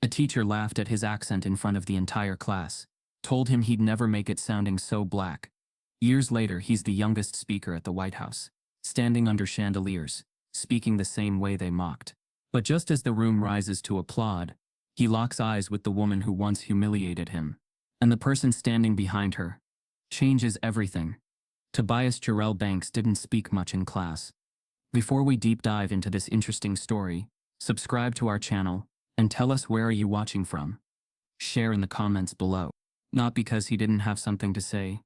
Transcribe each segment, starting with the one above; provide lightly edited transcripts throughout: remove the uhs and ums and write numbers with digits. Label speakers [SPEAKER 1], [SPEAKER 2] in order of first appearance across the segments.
[SPEAKER 1] A teacher laughed at his accent in front of the entire class, told him he'd never make it sounding so black. Years later, he's the youngest speaker at the White House, standing under chandeliers, speaking the same way they mocked. But just as the room rises to applaud, he locks eyes with the woman who once humiliated him. And the person standing behind her changes everything. Tobias Jerrell Banks didn't speak much in class. Before we deep dive into this interesting story, subscribe to our channel and tell us where are you watching from. Share in the comments below. Not because he didn't have something to say.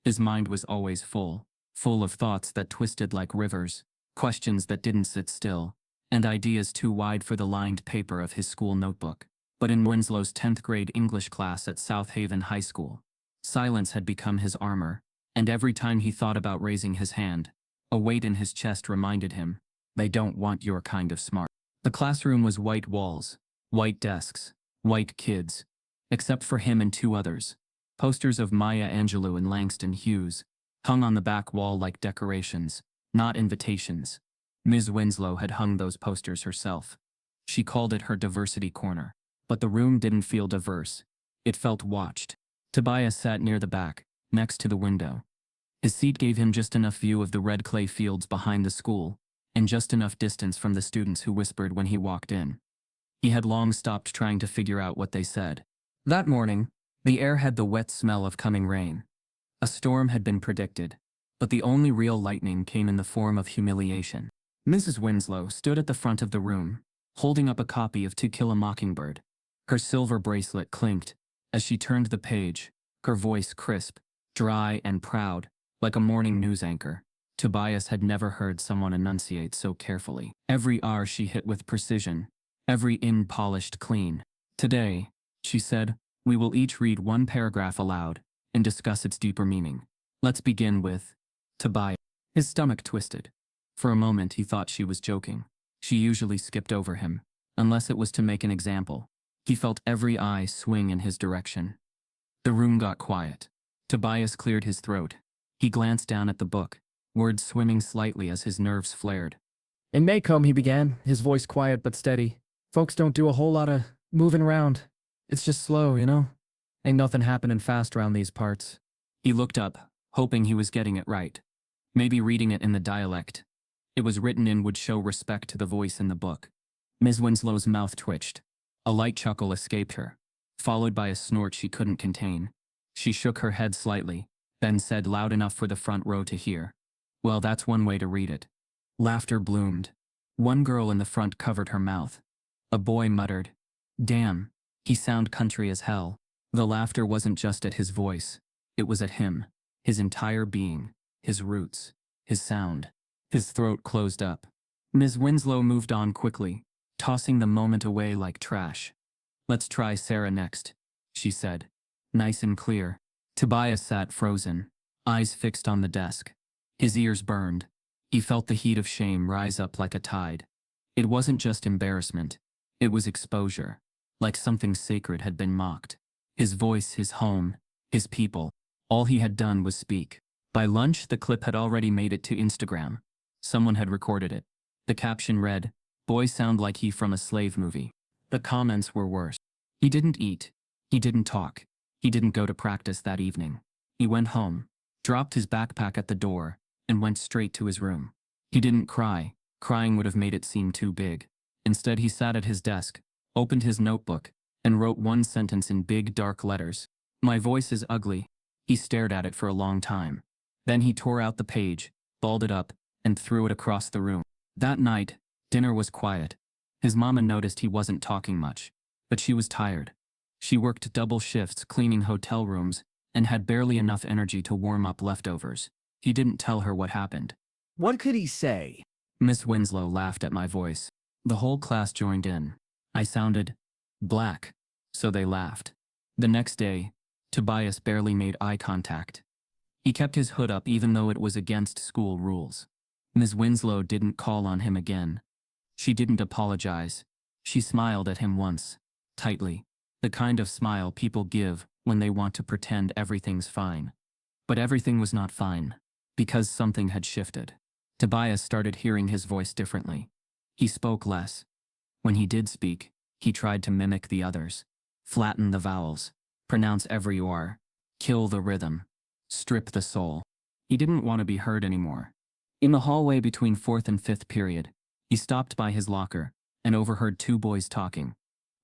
[SPEAKER 1] His mind was always full of thoughts that twisted like rivers, questions that didn't sit still, and ideas too wide for the lined paper of his school notebook. But in Winslow's 10th grade English class at South Haven High School, silence had become his armor, and every time he thought about raising his hand, a weight in his chest reminded him, they don't want your kind of smart. The classroom was white walls, white desks, white kids, except for him and two others. Posters of Maya Angelou and Langston Hughes hung on the back wall like decorations, not invitations. Ms. Winslow had hung those posters herself. She called it her diversity corner. But the room didn't feel diverse. It felt watched. Tobias sat near the back, next to the window. His seat gave him just enough view of the red clay fields behind the school, and just enough distance from the students who whispered when he walked in. He had long stopped trying to figure out what they said. That morning, the air had the wet smell of coming rain. A storm had been predicted, but the only real lightning came in the form of humiliation. Mrs. Winslow stood at the front of the room, holding up a copy of To Kill a Mockingbird. Her silver bracelet clinked as she turned the page, her voice crisp, dry and proud, like a morning news anchor. Tobias had never heard someone enunciate so carefully. Every R she hit with precision, every N polished clean. Today, she said, we will each read one paragraph aloud and discuss its deeper meaning. Let's begin with Tobias. His stomach twisted. For a moment he thought she was joking. She usually skipped over him, unless it was to make an example. He felt every eye swing in his direction. The room got quiet. Tobias cleared his throat. He glanced down at the book, words swimming slightly as his nerves flared.
[SPEAKER 2] In Maycomb, he began, his voice quiet but steady. Folks don't do a whole lot of moving around. It's just slow, you know? Ain't nothing happening fast around these parts.
[SPEAKER 1] He looked up, hoping he was getting it right. Maybe reading it in the dialect it was written in would show respect to the voice in the book. Ms. Winslow's mouth twitched. A light chuckle escaped her, followed by a snort she couldn't contain. She shook her head slightly, then said loud enough for the front row to hear, well, that's one way to read it. Laughter bloomed. One girl in the front covered her mouth. A boy muttered, damn, he sound country as hell. The laughter wasn't just at his voice. It was at him, his entire being, his roots, his sound. His throat closed up. Ms. Winslow moved on quickly, tossing the moment away like trash. Let's try Sarah next, she said, nice and clear. Tobias sat frozen, eyes fixed on the desk. His ears burned. He felt the heat of shame rise up like a tide. It wasn't just embarrassment. It was exposure, like something sacred had been mocked. His voice, his home, his people. All he had done was speak. By lunch, the clip had already made it to Instagram. Someone had recorded it. The caption read, "Boy sound like he from a slave movie." The comments were worse. He didn't eat. He didn't talk. He didn't go to practice that evening. He went home, dropped his backpack at the door, and went straight to his room. He didn't cry. Crying would have made it seem too big. Instead, he sat at his desk, opened his notebook, and wrote one sentence in big dark letters. "My voice is ugly." He stared at it for a long time. Then he tore out the page, balled it up, and threw it across the room. That night, dinner was quiet. His mama noticed he wasn't talking much, but she was tired. She worked double shifts cleaning hotel rooms and had barely enough energy to warm up leftovers. He didn't tell her what happened.
[SPEAKER 2] What could he say?
[SPEAKER 1] Miss Winslow laughed at my voice. The whole class joined in. I sounded black, so they laughed. The next day, Tobias barely made eye contact. He kept his hood up even though it was against school rules. Ms. Winslow didn't call on him again. She didn't apologize. She smiled at him once, tightly, the kind of smile people give when they want to pretend everything's fine. But everything was not fine, because something had shifted. Tobias started hearing his voice differently. He spoke less. When he did speak, He tried to mimic the others. Flatten the vowels. Pronounce every R. Kill the rhythm. Strip the soul. He didn't want to be heard anymore. In the hallway between 4th and 5th period, he stopped by his locker and overheard two boys talking.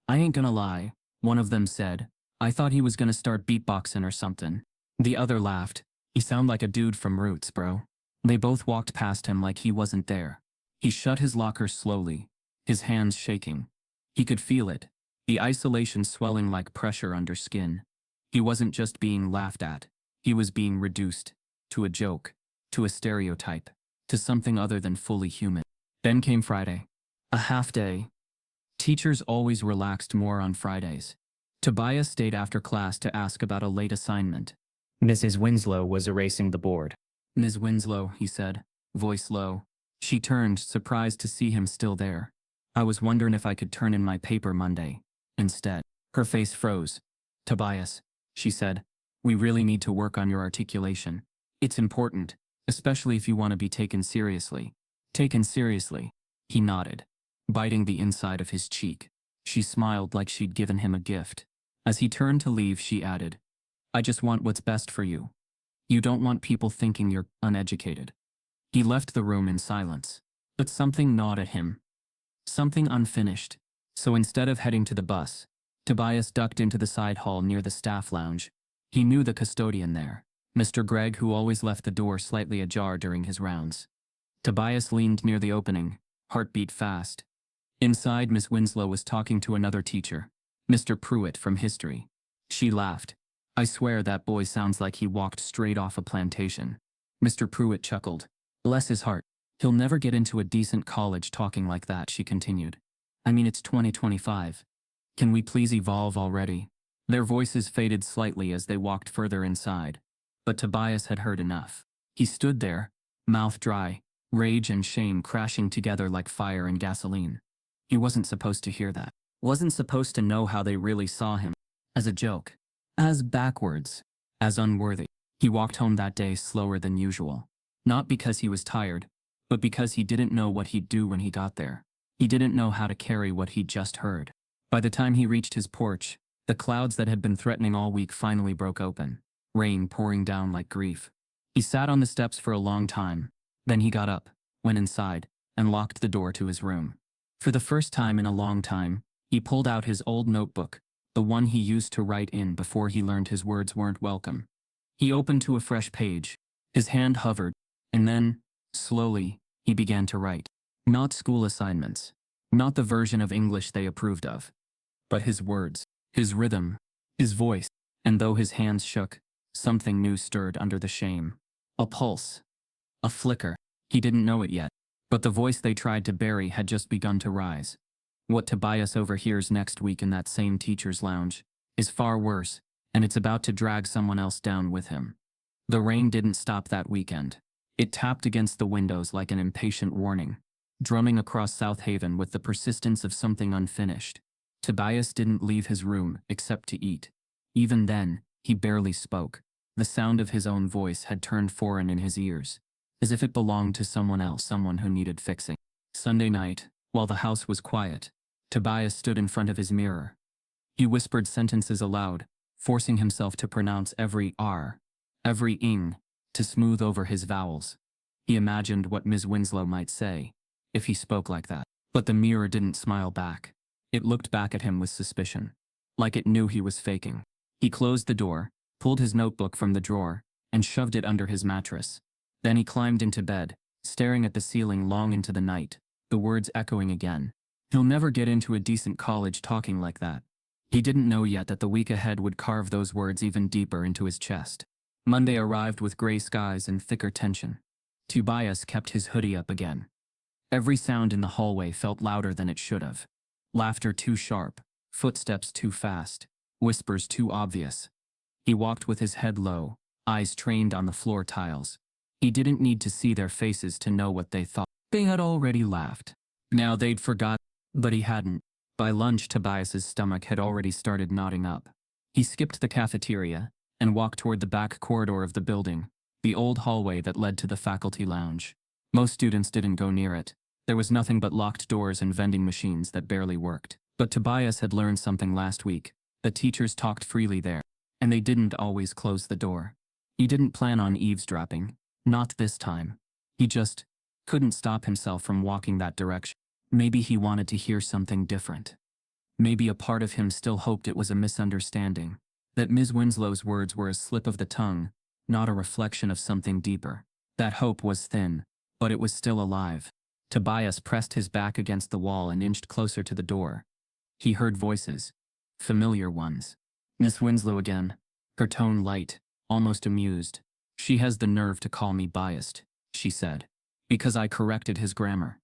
[SPEAKER 1] "I ain't gonna lie," one of them said. "I thought he was gonna start beatboxing or something." The other laughed. "You sound like a dude from Roots, bro." They both walked past him like he wasn't there. He shut his locker slowly, his hands shaking. He could feel it, the isolation swelling like pressure under skin. He wasn't just being laughed at, he was being reduced to a joke, to a stereotype, to something other than fully human. Then came Friday. A half day. Teachers always relaxed more on Fridays. Tobias stayed after class to ask about a late assignment. Mrs. Winslow was erasing the board. "Ms. Winslow," he said, voice low. She turned, surprised to see him still there. "I was wondering if I could turn in my paper Monday instead." Her face froze. "Tobias," she said, "we really need to work on your articulation. It's important, especially if you want to be taken seriously." "Taken seriously?" He nodded, biting the inside of his cheek. She smiled like she'd given him a gift. As he turned to leave, she added, "I just want what's best for you. You don't want people thinking you're uneducated." He left the room in silence, but something gnawed at him. Something unfinished. So instead of heading to the bus, Tobias ducked into the side hall near the staff lounge. He knew the custodian there, Mr. Gregg, who always left the door slightly ajar during his rounds. Tobias leaned near the opening, heartbeat fast. Inside, Miss Winslow was talking to another teacher, Mr. Pruitt from history. She laughed. "I swear that boy sounds like he walked straight off a plantation." Mr. Pruitt chuckled. "Bless his heart. He'll never get into a decent college talking like that," she continued. "I mean, it's 2025. Can we please evolve already?" Their voices faded slightly as they walked further inside. But Tobias had heard enough. He stood there, mouth dry, rage and shame crashing together like fire and gasoline. He wasn't supposed to hear that. Wasn't supposed to know how they really saw him. As a joke. As backwards. As unworthy. He walked home that day slower than usual. Not because he was tired, but because he didn't know what he'd do when he got there. He didn't know how to carry what he'd just heard. By the time he reached his porch, the clouds that had been threatening all week finally broke open, rain pouring down like grief. He sat on the steps for a long time. Then he got up, went inside, and locked the door to his room. For the first time in a long time, he pulled out his old notebook, the one he used to write in before he learned his words weren't welcome. He opened to a fresh page. His hand hovered, and then, slowly, he began to write. Not school assignments. Not the version of English they approved of. But his words, his rhythm, his voice. And though his hands shook, something new stirred under the shame. A pulse. A flicker. He didn't know it yet, but the voice they tried to bury had just begun to rise. What Tobias overhears next week in that same teacher's lounge is far worse, and it's about to drag someone else down with him. The rain didn't stop that weekend. It tapped against the windows like an impatient warning, drumming across South Haven with the persistence of something unfinished. Tobias didn't leave his room except to eat. Even then, he barely spoke. The sound of his own voice had turned foreign in his ears, as if it belonged to someone else, someone who needed fixing. Sunday night, while the house was quiet, Tobias stood in front of his mirror. He whispered sentences aloud, forcing himself to pronounce every R, every ing, to smooth over his vowels. He imagined what Ms. Winslow might say if he spoke like that. But the mirror didn't smile back. It looked back at him with suspicion, like it knew he was faking. He closed the door, pulled his notebook from the drawer, and shoved it under his mattress. Then he climbed into bed, staring at the ceiling long into the night, the words echoing again. He'll never get into a decent college talking like that. He didn't know yet that the week ahead would carve those words even deeper into his chest. Monday arrived with gray skies and thicker tension. Tobias kept his hoodie up again. Every sound in the hallway felt louder than it should have. Laughter too sharp, footsteps too fast, whispers too obvious. He walked with his head low, eyes trained on the floor tiles. He didn't need to see their faces to know what they thought. They had already laughed. Now they'd forgotten, but he hadn't. By lunch, Tobias's stomach had already started knotting up. He skipped the cafeteria and walked toward the back corridor of the building, the old hallway that led to the faculty lounge. Most students didn't go near it. There was nothing but locked doors and vending machines that barely worked. But Tobias had learned something last week. The teachers talked freely there, and they didn't always close the door. He didn't plan on eavesdropping. Not this time. He just couldn't stop himself from walking that direction. Maybe he wanted to hear something different. Maybe a part of him still hoped it was a misunderstanding, that Ms. Winslow's words were a slip of the tongue, not a reflection of something deeper. That hope was thin, but it was still alive. Tobias pressed his back against the wall and inched closer to the door. He heard voices. Familiar ones. Miss Winslow again. Her tone light, almost amused. She has the nerve to call me biased, she said. Because I corrected his grammar.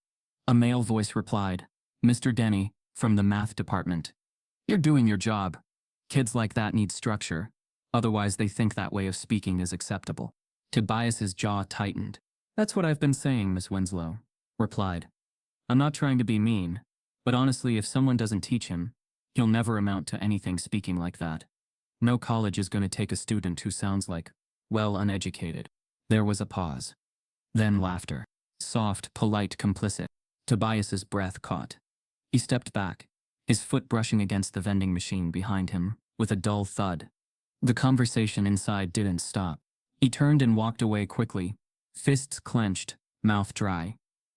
[SPEAKER 1] A male voice replied. Mr. Denny, from the math department. You're doing your job. Kids like that need structure. Otherwise they think that way of speaking is acceptable. Tobias's jaw tightened. That's what I've been saying, Miss Winslow replied. I'm not trying to be mean, but honestly, if someone doesn't teach him, he'll never amount to anything speaking like that. No college is going to take a student who sounds like, well, uneducated. There was a pause. Then laughter. Soft, polite, complicit. Tobias's breath caught. He stepped back, his foot brushing against the vending machine behind him, with a dull thud. The conversation inside didn't stop. He turned and walked away quickly, fists clenched, mouth dry.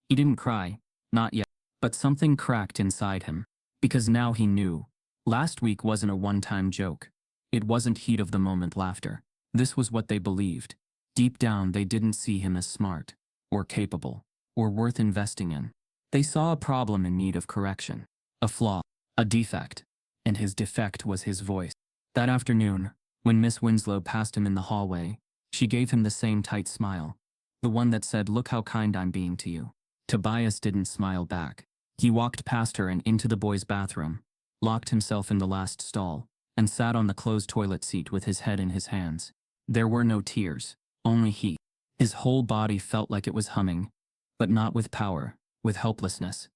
[SPEAKER 1] He didn't cry, not yet, but something cracked inside him. Because now he knew. Last week wasn't a one-time joke. It wasn't heat-of-the-moment laughter. This was what they believed. Deep down, they didn't see him as smart, or capable, or worth investing in. They saw a problem in need of correction. A flaw, a defect. And his defect was his voice. That afternoon, when Miss Winslow passed him in the hallway, she gave him the same tight smile. The one that said, "Look how kind I'm being to you." Tobias didn't smile back. He walked past her and into the boys' bathroom, locked himself in the last stall, and sat on the closed toilet seat with his head in his hands. There were no tears, only heat. His whole body felt like it was humming, but not with power, with helplessness.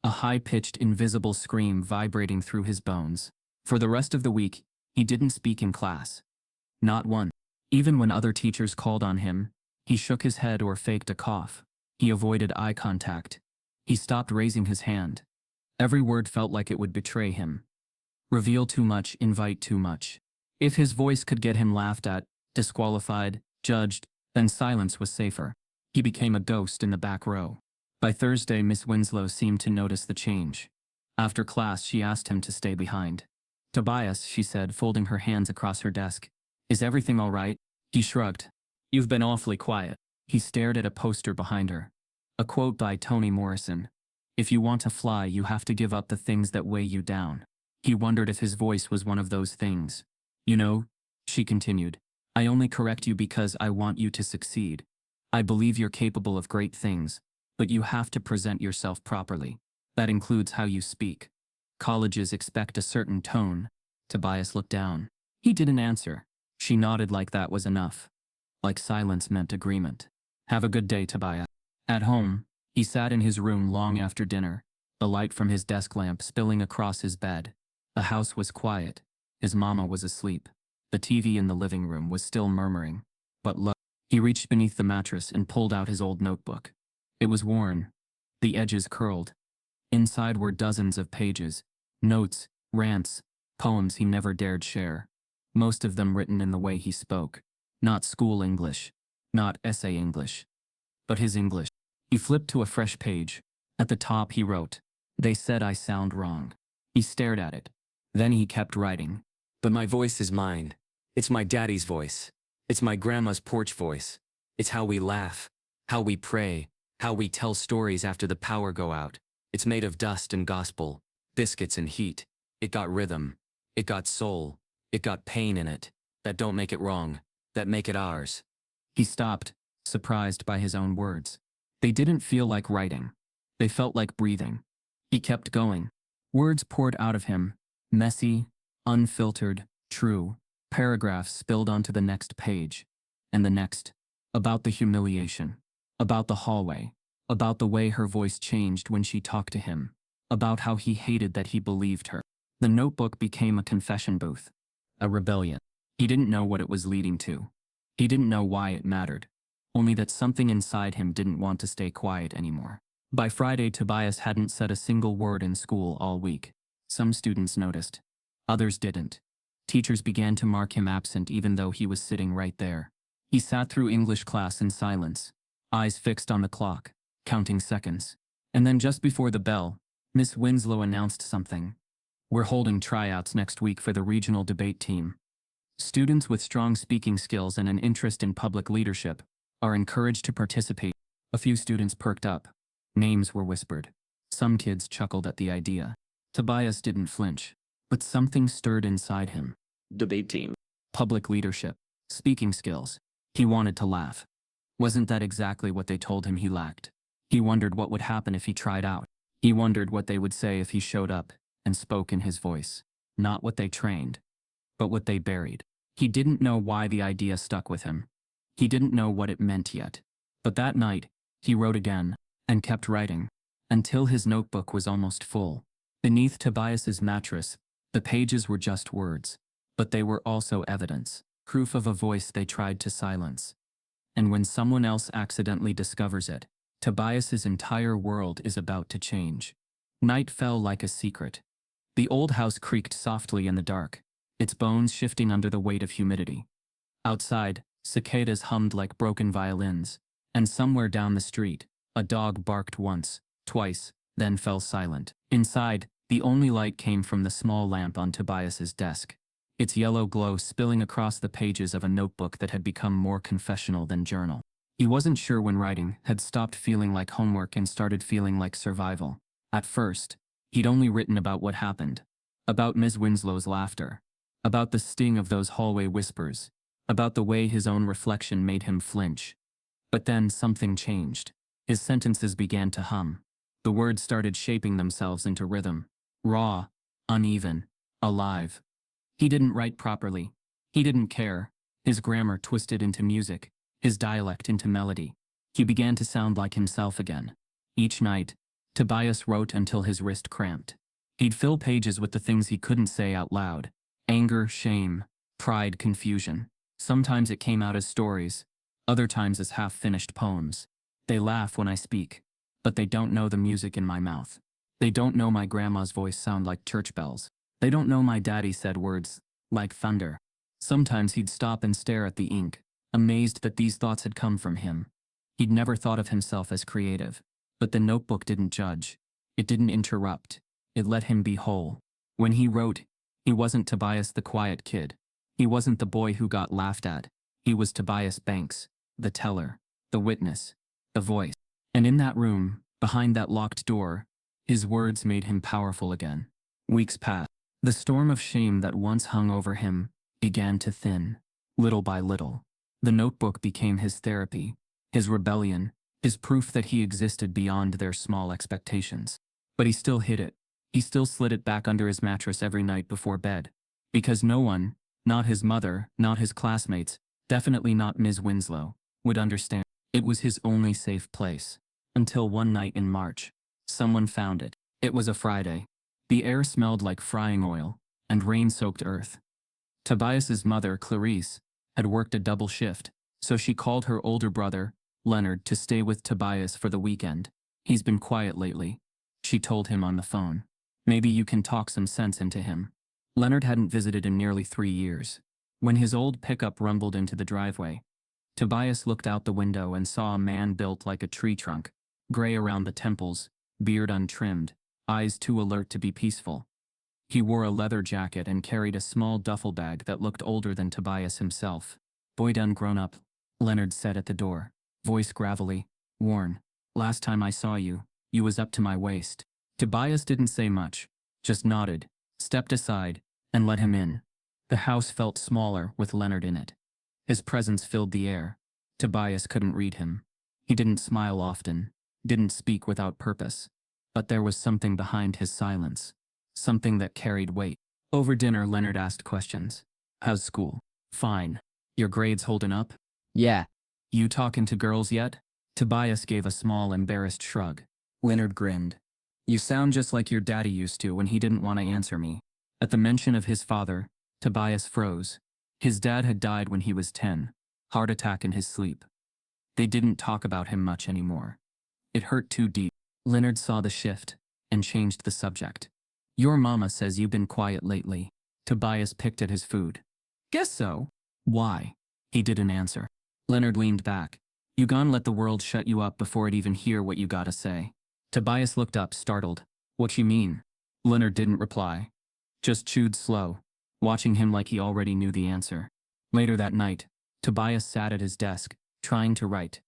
[SPEAKER 1] A high-pitched, invisible scream vibrating through his bones. For the rest of the week, he didn't speak in class. Not one. Even when other teachers called on him, he shook his head or faked a cough. He avoided eye contact. He stopped raising his hand. Every word felt like it would betray him. Reveal too much, invite too much. If his voice could get him laughed at, disqualified, judged, then silence was safer. He became a ghost in the back row. By Thursday, Miss Winslow seemed to notice the change. After class, she asked him to stay behind. Tobias, she said, folding her hands across her desk. Is everything all right? He shrugged. You've been awfully quiet. He stared at a poster behind her. A quote by Toni Morrison. If you want to fly, you have to give up the things that weigh you down. He wondered if his voice was one of those things. You know, she continued, I only correct you because I want you to succeed. I believe you're capable of great things, but you have to present yourself properly. That includes how you speak. Colleges expect a certain tone. Tobias looked down. He didn't answer. She nodded like that was enough. Like silence meant agreement. Have a good day, Tobias. At home, he sat in his room long after dinner, the light from his desk lamp spilling across his bed. The house was quiet. His mama was asleep. The TV in the living room was still murmuring, but low. He reached beneath the mattress and pulled out his old notebook. It was worn. The edges curled. Inside were dozens of pages, notes, rants, poems he never dared share. Most of them written in the way he spoke. Not school English, not essay English, but his English. He flipped to a fresh page. At the top he wrote, They said I sound wrong. He stared at it. Then he kept writing. But my voice is mine. It's my daddy's voice. It's my grandma's porch voice. It's how we laugh, how we pray, how we tell stories after the power go out. It's made of dust and gospel, biscuits and heat. It got rhythm. It got soul. It got pain in it. That don't make it wrong. That make it ours. He stopped, surprised by his own words. They didn't feel like writing. They felt like breathing. He kept going. Words poured out of him, messy, unfiltered, true. Paragraphs spilled onto the next page. And the next. About the humiliation. About the hallway. About the way her voice changed when she talked to him. About how he hated that he believed her. The notebook became a confession booth. A rebellion. He didn't know what it was leading to. He didn't know why it mattered. Only that something inside him didn't want to stay quiet anymore. By Friday, Tobias hadn't said a single word in school all week. Some students noticed. Others didn't. Teachers began to mark him absent even though he was sitting right there. He sat through English class in silence, eyes fixed on the clock, counting seconds. And then just before the bell, Miss Winslow announced something. We're holding tryouts next week for the regional debate team. Students with strong speaking skills and an interest in public leadership are encouraged to participate. A few students perked up. Names were whispered. Some kids chuckled at the idea. Tobias didn't flinch, but something stirred inside him.
[SPEAKER 3] Debate team.
[SPEAKER 1] Public leadership. Speaking skills. He wanted to laugh. Wasn't that exactly what they told him he lacked? He wondered what would happen if he tried out. He wondered what they would say if he showed up and spoke in his voice. Not what they trained, but what they buried. He didn't know why the idea stuck with him. He didn't know what it meant yet. But that night, he wrote again, and kept writing, until his notebook was almost full. Beneath Tobias's mattress, the pages were just words, but they were also evidence, proof of a voice they tried to silence. And when someone else accidentally discovers it, Tobias's entire world is about to change. Night fell like a secret. The old house creaked softly in the dark, its bones shifting under the weight of humidity. Outside, cicadas hummed like broken violins, and somewhere down the street, a dog barked once, twice, then fell silent. Inside, the only light came from the small lamp on Tobias's desk, its yellow glow spilling across the pages of a notebook that had become more confessional than journal. He wasn't sure when writing had stopped feeling like homework and started feeling like survival. At first, he'd only written about what happened, about Ms. Winslow's laughter, about the sting of those hallway whispers, about the way his own reflection made him flinch. But then something changed. His sentences began to hum. The words started shaping themselves into rhythm. Raw, uneven, alive. He didn't write properly. He didn't care. His grammar twisted into music, his dialect into melody. He began to sound like himself again. Each night, Tobias wrote until his wrist cramped. He'd fill pages with the things he couldn't say out loud. Anger, shame, pride, confusion. Sometimes it came out as stories, other times as half-finished poems. They laugh when I speak, but they don't know the music in my mouth. They don't know my grandma's voice sound like church bells. They don't know my daddy said words like thunder. Sometimes he'd stop and stare at the ink, amazed that these thoughts had come from him. He'd never thought of himself as creative, but the notebook didn't judge. It didn't interrupt. It let him be whole. When he wrote, he wasn't Tobias the quiet kid. He wasn't the boy who got laughed at. He was Tobias Banks, the teller, the witness, the voice. And in that room, behind that locked door, his words made him powerful again. Weeks passed. The storm of shame that once hung over him began to thin, little by little. The notebook became his therapy, his rebellion, his proof that he existed beyond their small expectations. But he still hid it. He still slid it back under his mattress every night before bed. Because no one, not his mother, not his classmates, definitely not Ms. Winslow, would understand. It was his only safe place. Until one night in March, someone found it. It was a Friday. The air smelled like frying oil and rain-soaked earth. Tobias's mother, Clarice, had worked a double shift, so she called her older brother, Leonard, to stay with Tobias for the weekend. He's been quiet lately, she told him on the phone. Maybe you can talk some sense into him. Leonard hadn't visited in nearly 3 years. When his old pickup rumbled into the driveway, Tobias looked out the window and saw a man built like a tree trunk, gray around the temples, beard untrimmed, eyes too alert to be peaceful. He wore a leather jacket and carried a small duffel bag that looked older than Tobias himself. Boy done grown up, Leonard said at the door, voice gravelly, worn. Last time I saw you, you was up to my waist. Tobias didn't say much, just nodded, stepped aside, and let him in. The house felt smaller with Leonard in it. His presence filled the air. Tobias couldn't read him. He didn't smile often, didn't speak without purpose. But there was something behind his silence. Something that carried weight. Over dinner, Leonard asked questions. How's school? Fine. Your grades holding up?
[SPEAKER 3] Yeah.
[SPEAKER 1] You talking to girls yet? Tobias gave a small, embarrassed shrug. Leonard grinned. You sound just like your daddy used to when he didn't want to answer me. At the mention of his father, Tobias froze. His dad had died when he was 10, heart attack in his sleep. They didn't talk about him much anymore. It hurt too deep. Leonard saw the shift and changed the subject. Your mama says you've been quiet lately. Tobias picked at his food. Guess so. Why? He didn't answer. Leonard leaned back. You gone let the world shut you up before it even hear what you gotta say. Tobias looked up, startled. What you mean? Leonard didn't reply. Just chewed slow, watching him like he already knew the answer. Later that night, Tobias sat at his desk, trying to write.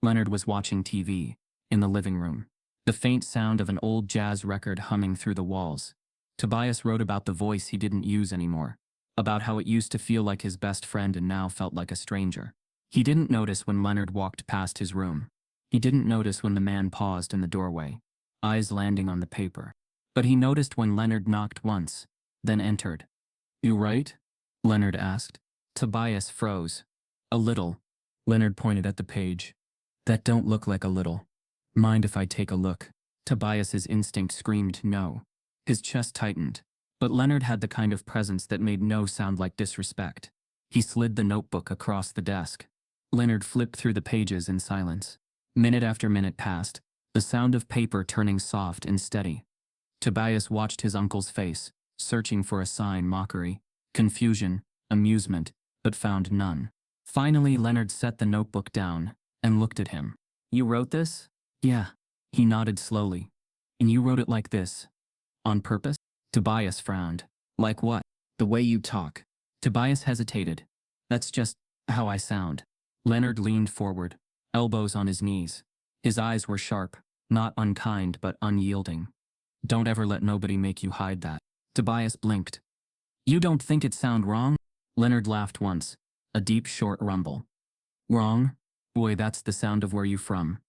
[SPEAKER 1] Leonard was watching TV, in the living room. The faint sound of an old jazz record humming through the walls. Tobias wrote about the voice he didn't use anymore, about how it used to feel like his best friend and now felt like a stranger. He didn't notice when Leonard walked past his room. He didn't notice when the man paused in the doorway, eyes landing on the paper. But he noticed when Leonard knocked once, then entered. You write? Leonard asked. Tobias froze. A little. Leonard pointed at the page. That don't look like a little. Mind if I take a look? Tobias's instinct screamed no. His chest tightened. But Leonard had the kind of presence that made no sound like disrespect. He slid the notebook across the desk. Leonard flipped through the pages in silence. Minute after minute passed, the sound of paper turning soft and steady. Tobias watched his uncle's face, searching for a sign: mockery, confusion, amusement, but found none. Finally, Leonard set the notebook down and looked at him. You wrote this? Yeah. He nodded slowly. And you wrote it like this? On purpose? Tobias frowned. Like what? The way you talk. Tobias hesitated. That's just how I sound. Leonard leaned forward, elbows on his knees. His eyes were sharp, not unkind but unyielding. Don't ever let nobody make you hide that. Tobias blinked. You don't think it sound wrong? Leonard laughed once, a deep short rumble. Wrong? Boy, that's the sound of where you from.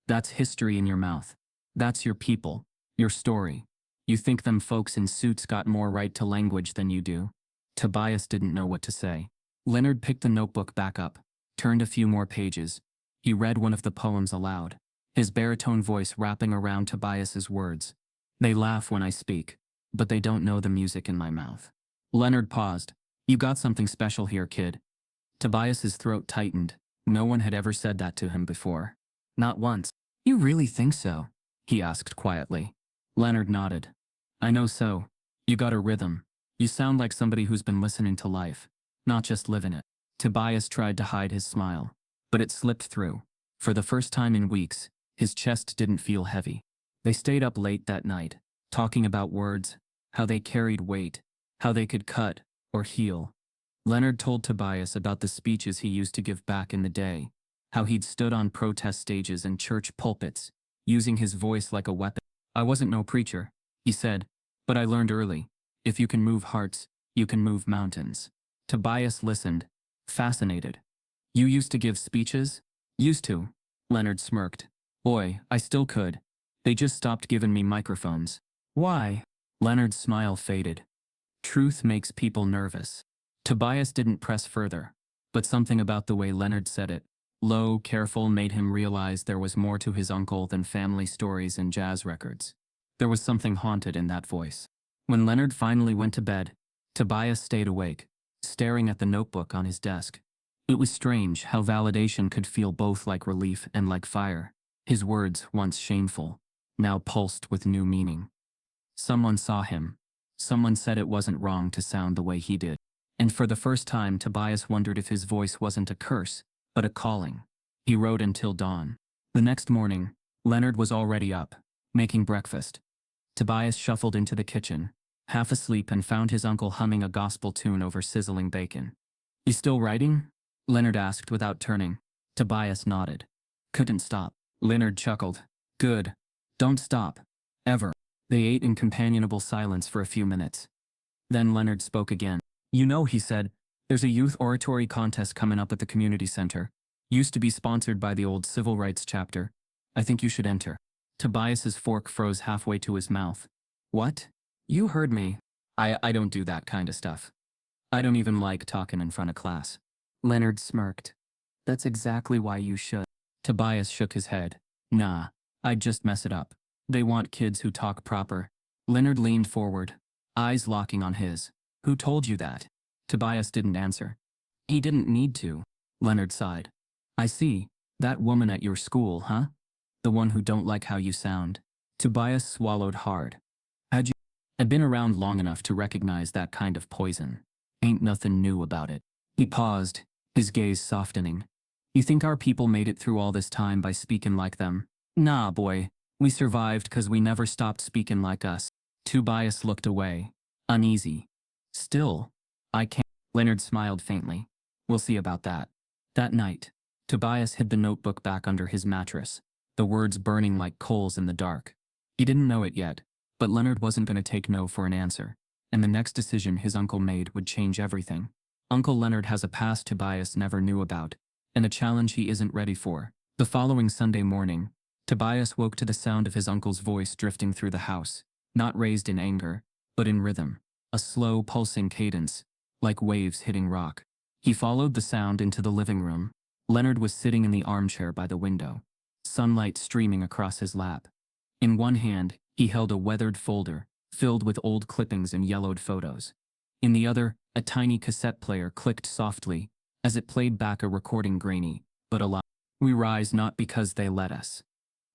[SPEAKER 1] That's history in your mouth. That's your people, your story. You think them folks in suits got more right to language than you do? Tobias didn't know what to say. Leonard picked the notebook back up, turned a few more pages. He read one of the poems aloud, his baritone voice wrapping around Tobias's words. They laugh when I speak, but they don't know the music in my mouth. Leonard paused. You got something special here, kid. Tobias's throat tightened. No one had ever said that to him before. Not once. You really think so? He asked quietly. Leonard nodded. I know so. You got a rhythm. You sound like somebody who's been listening to life, not just living it. Tobias tried to hide his smile, but it slipped through. For the first time in weeks, his chest didn't feel heavy. They stayed up late that night, talking about words, how they carried weight, how they could cut or heal. Leonard told Tobias about the speeches he used to give back in the day, how he'd stood on protest stages and church pulpits, using his voice like a weapon. I wasn't no preacher, he said, but I learned early. If you can move hearts, you can move mountains. Tobias listened, fascinated. You used to give speeches? Used to. Leonard smirked. Boy, I still could. They just stopped giving me microphones. Why? Leonard's smile faded. Truth makes people nervous. Tobias didn't press further, but something about the way Leonard said it, low, careful, made him realize there was more to his uncle than family stories and jazz records. There was something haunted in that voice. When Leonard finally went to bed, Tobias stayed awake, staring at the notebook on his desk. It was strange how validation could feel both like relief and like fire. His words, once shameful, now pulsed with new meaning. Someone saw him. Someone said it wasn't wrong to sound the way he did. And for the first time, Tobias wondered if his voice wasn't a curse, but a calling. He wrote until dawn. The next morning, Leonard was already up, making breakfast. Tobias shuffled into the kitchen, half asleep, and found his uncle humming a gospel tune over sizzling bacon. You still writing? Leonard asked without turning. Tobias nodded. Couldn't stop. Leonard chuckled. Good. Don't stop. Ever. They ate in companionable silence for a few minutes. Then Leonard spoke again. You know, he said, there's a youth oratory contest coming up at the community center. Used to be sponsored by the old civil rights chapter. I think you should enter. Tobias's fork froze halfway to his mouth. What? You heard me. I don't do that kind of stuff. I don't even like talking in front of class. Leonard smirked. That's exactly why you should. Tobias shook his head. Nah, I'd just mess it up. They want kids who talk proper. Leonard leaned forward, eyes locking on his. Who told you that? Tobias didn't answer. He didn't need to. Leonard sighed. I see. That woman at your school, huh? The one who don't like how you sound. Tobias swallowed hard. How'd you? I'd been around long enough to recognize that kind of poison. Ain't nothing new about it. He paused, his gaze softening. You think our people made it through all this time by speaking like them? Nah, boy. We survived 'cause we never stopped speaking like us. Tobias looked away, uneasy. Still, I can't. Leonard smiled faintly. We'll see about that. That night, Tobias hid the notebook back under his mattress, the words burning like coals in the dark. He didn't know it yet, but Leonard wasn't going to take no for an answer, and the next decision his uncle made would change everything. Uncle Leonard has a past Tobias never knew about, and a challenge he isn't ready for. The following Sunday morning, Tobias woke to the sound of his uncle's voice drifting through the house, not raised in anger, but in rhythm, a slow, pulsing cadence, like waves hitting rock. He followed the sound into the living room. Leonard was sitting in the armchair by the window, sunlight streaming across his lap. In one hand, he held a weathered folder, filled with old clippings and yellowed photos. In the other, a tiny cassette player clicked softly, as it played back a recording grainy, but alive. We rise not because they let us.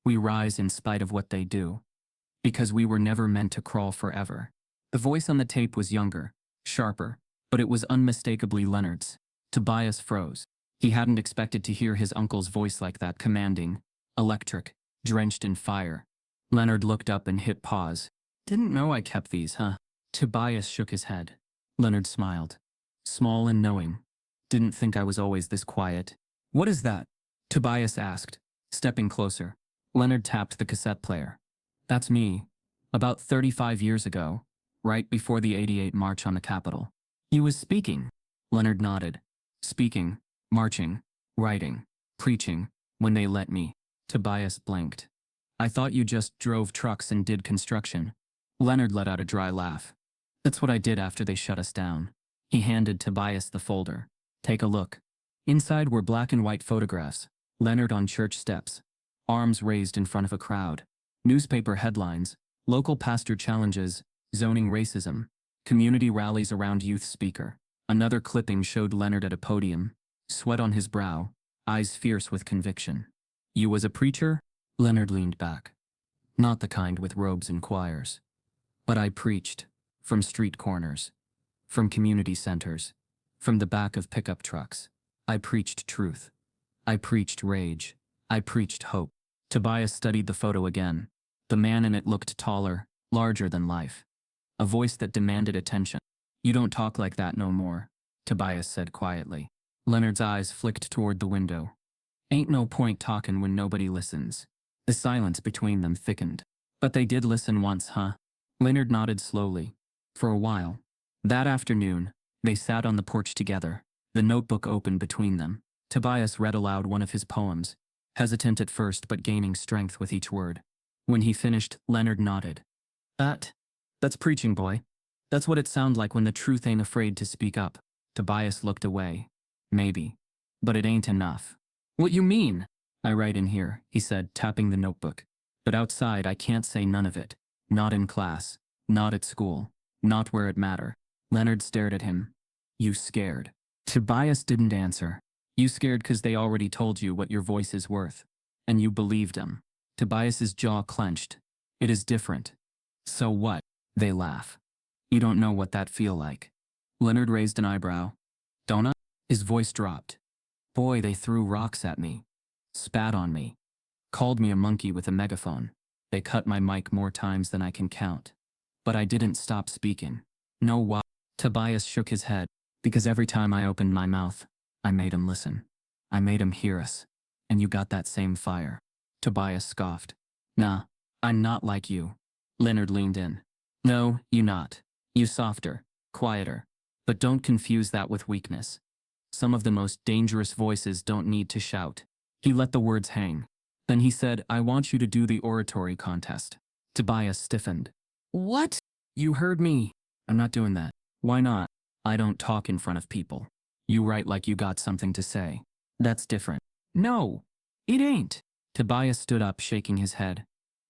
[SPEAKER 1] We rise in spite of what they do. Because we were never meant to crawl forever. The voice on the tape was younger, sharper, but it was unmistakably Leonard's. Tobias froze. He hadn't expected to hear his uncle's voice like that, commanding, electric, drenched in fire. Leonard looked up and hit pause. Didn't know I kept these, huh? Tobias shook his head. Leonard smiled. Small and knowing. Didn't think I was always this quiet. What is that? Tobias asked, stepping closer. Leonard tapped the cassette player. That's me. About 35 years ago, right before the '88 march on the Capitol. He was speaking. Leonard nodded. Speaking, marching, writing, preaching, when they let me. Tobias blinked. I thought you just drove trucks and did construction. Leonard let out a dry laugh. That's what I did after they shut us down. He handed Tobias the folder. Take a look. Inside were black and white photographs. Leonard on church steps, arms raised in front of a crowd. Newspaper headlines, local pastor challenges, zoning racism, community rallies around youth speaker. Another clipping showed Leonard at a podium, sweat on his brow, eyes fierce with conviction. You was a preacher? Leonard leaned back. Not the kind with robes and choirs. But I preached, from street corners, from community centers, from the back of pickup trucks. I preached truth. I preached rage. I preached hope. Tobias studied the photo again. The man in it looked taller, larger than life. A voice that demanded attention. You don't talk like that no more, Tobias said quietly. Leonard's eyes flicked toward the window. Ain't no point talking when nobody listens. The silence between them thickened. But they did listen once, huh? Leonard nodded slowly. For a while. That afternoon, they sat on the porch together, the notebook open between them. Tobias read aloud one of his poems, hesitant at first but gaining strength with each word. When he finished, Leonard nodded. That's preaching, boy. That's what it sounds like when the truth ain't afraid to speak up. Tobias looked away. Maybe. But it ain't enough. What you mean? I write in here, he said, tapping the notebook. But outside I can't say none of it. Not in class. Not at school. Not where it matter. Leonard stared at him. You scared. Tobias didn't answer. You scared 'cause they already told you what your voice is worth. And you believed them. Tobias's jaw clenched. It is different. So what? They laugh. You don't know what that feel like. Leonard raised an eyebrow. Don't I? His voice dropped. Boy, they threw rocks at me. Spat on me. Called me a monkey with a megaphone. They cut my mic more times than I can count. But I didn't stop speaking. No why? Tobias shook his head. Because every time I opened my mouth, I made him listen. I made him hear us. And you got that same fire. Tobias scoffed. Nah, I'm not like you. Leonard leaned in. No, you not. You softer, quieter. But don't confuse that with weakness. Some of the most dangerous voices don't need to shout. He let the words hang. Then he said, I want you to do the oratory contest. Tobias stiffened. What? You heard me. I'm not doing that. Why not? I don't talk in front of people. You write like you got something to say. That's different. No, it ain't. Tobias stood up, shaking his head.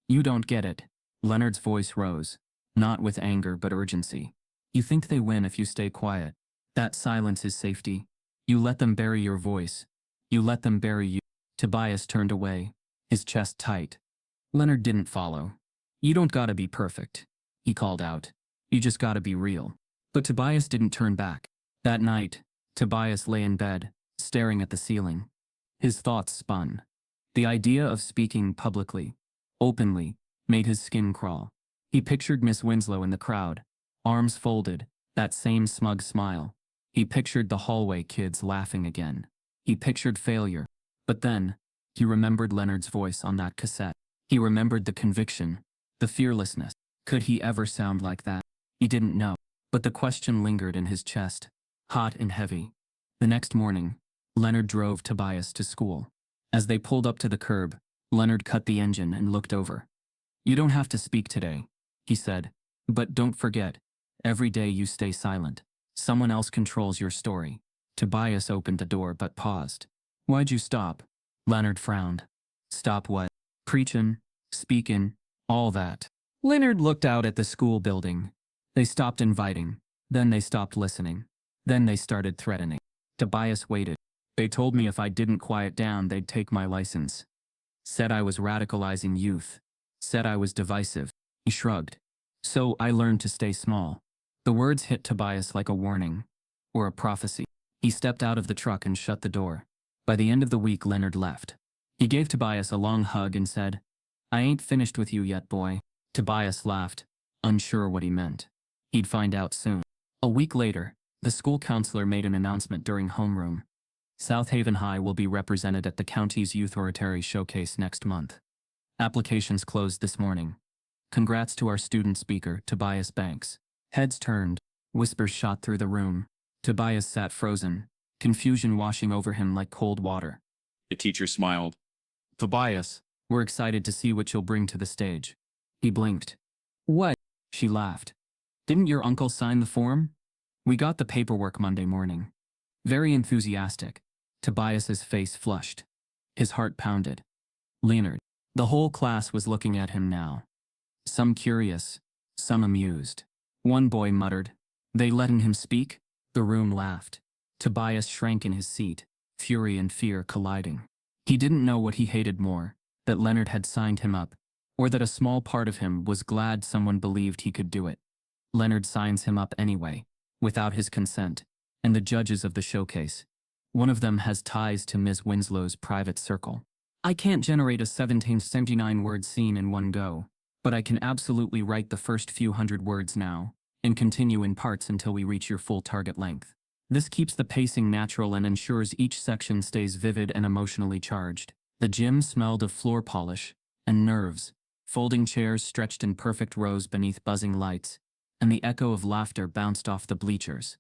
[SPEAKER 1] You don't get it. Leonard's voice rose, not with anger but urgency. You think they win if you stay quiet. That silence is safety. You let them bury your voice. You let them bury you. Tobias turned away, his chest tight. Leonard didn't follow. You don't gotta be perfect, he called out. You just gotta be real. But Tobias didn't turn back. That night, Tobias lay in bed, staring at the ceiling. His thoughts spun. The idea of speaking publicly, openly, made his skin crawl. He pictured Miss Winslow in the crowd, arms folded, that same smug smile. He pictured the hallway kids laughing again. He pictured failure. But then, he remembered Leonard's voice on that cassette. He remembered the conviction, the fearlessness. Could he ever sound like that? He didn't know. But the question lingered in his chest, hot and heavy. The next morning, Leonard drove Tobias to school. As they pulled up to the curb, Leonard cut the engine and looked over. "You don't have to speak today," he said. "But don't forget, every day you stay silent. Someone else controls your story." Tobias opened the door but paused. "Why'd you stop?" Leonard frowned. "Stop what?" "Preachin', speakin', all that." Leonard looked out at the school building. They stopped inviting. Then they stopped listening. Then they started threatening. Tobias waited. "They told me if I didn't quiet down, they'd take my license. Said I was radicalizing youth. Said I was divisive." He shrugged. "So I learned to stay small." The words hit Tobias like a warning. Or a prophecy. He stepped out of the truck and shut the door. By the end of the week, Leonard left. He gave Tobias a long hug and said, "I ain't finished with you yet, boy." Tobias laughed, unsure what he meant. He'd find out soon. A week later, the school counselor made an announcement during homeroom. South Haven High will be represented at the county's Youth Oratory Showcase next month. Applications closed this morning. Congrats to our student speaker, Tobias Banks. Heads turned, whispers shot through the room. Tobias sat frozen, confusion washing over him like cold water.
[SPEAKER 3] The teacher smiled.
[SPEAKER 1] "Tobias, we're excited to see what you'll bring to the stage." He blinked. "What?" She laughed. "Didn't your uncle sign the form?" "We got the paperwork Monday morning." Very enthusiastic. Tobias's face flushed. His heart pounded. Leonard. The whole class was looking at him now. Some curious, some amused. One boy muttered, "They letting him speak?" The room laughed. Tobias shrank in his seat, fury and fear colliding. He didn't know what he hated more, that Leonard had signed him up, or that a small part of him was glad someone believed he could do it. Leonard signs him up anyway, without his consent, and the judges of the showcase. One of them has ties to Miss Winslow's private circle. "I can't generate a 1779-word scene in one go, but I can absolutely write the first few hundred words now, and continue in parts until we reach your full target length. This keeps the pacing natural and ensures each section stays vivid and emotionally charged." The gym smelled of floor polish and nerves, folding chairs stretched in perfect rows beneath buzzing lights, and the echo of laughter bounced off the bleachers.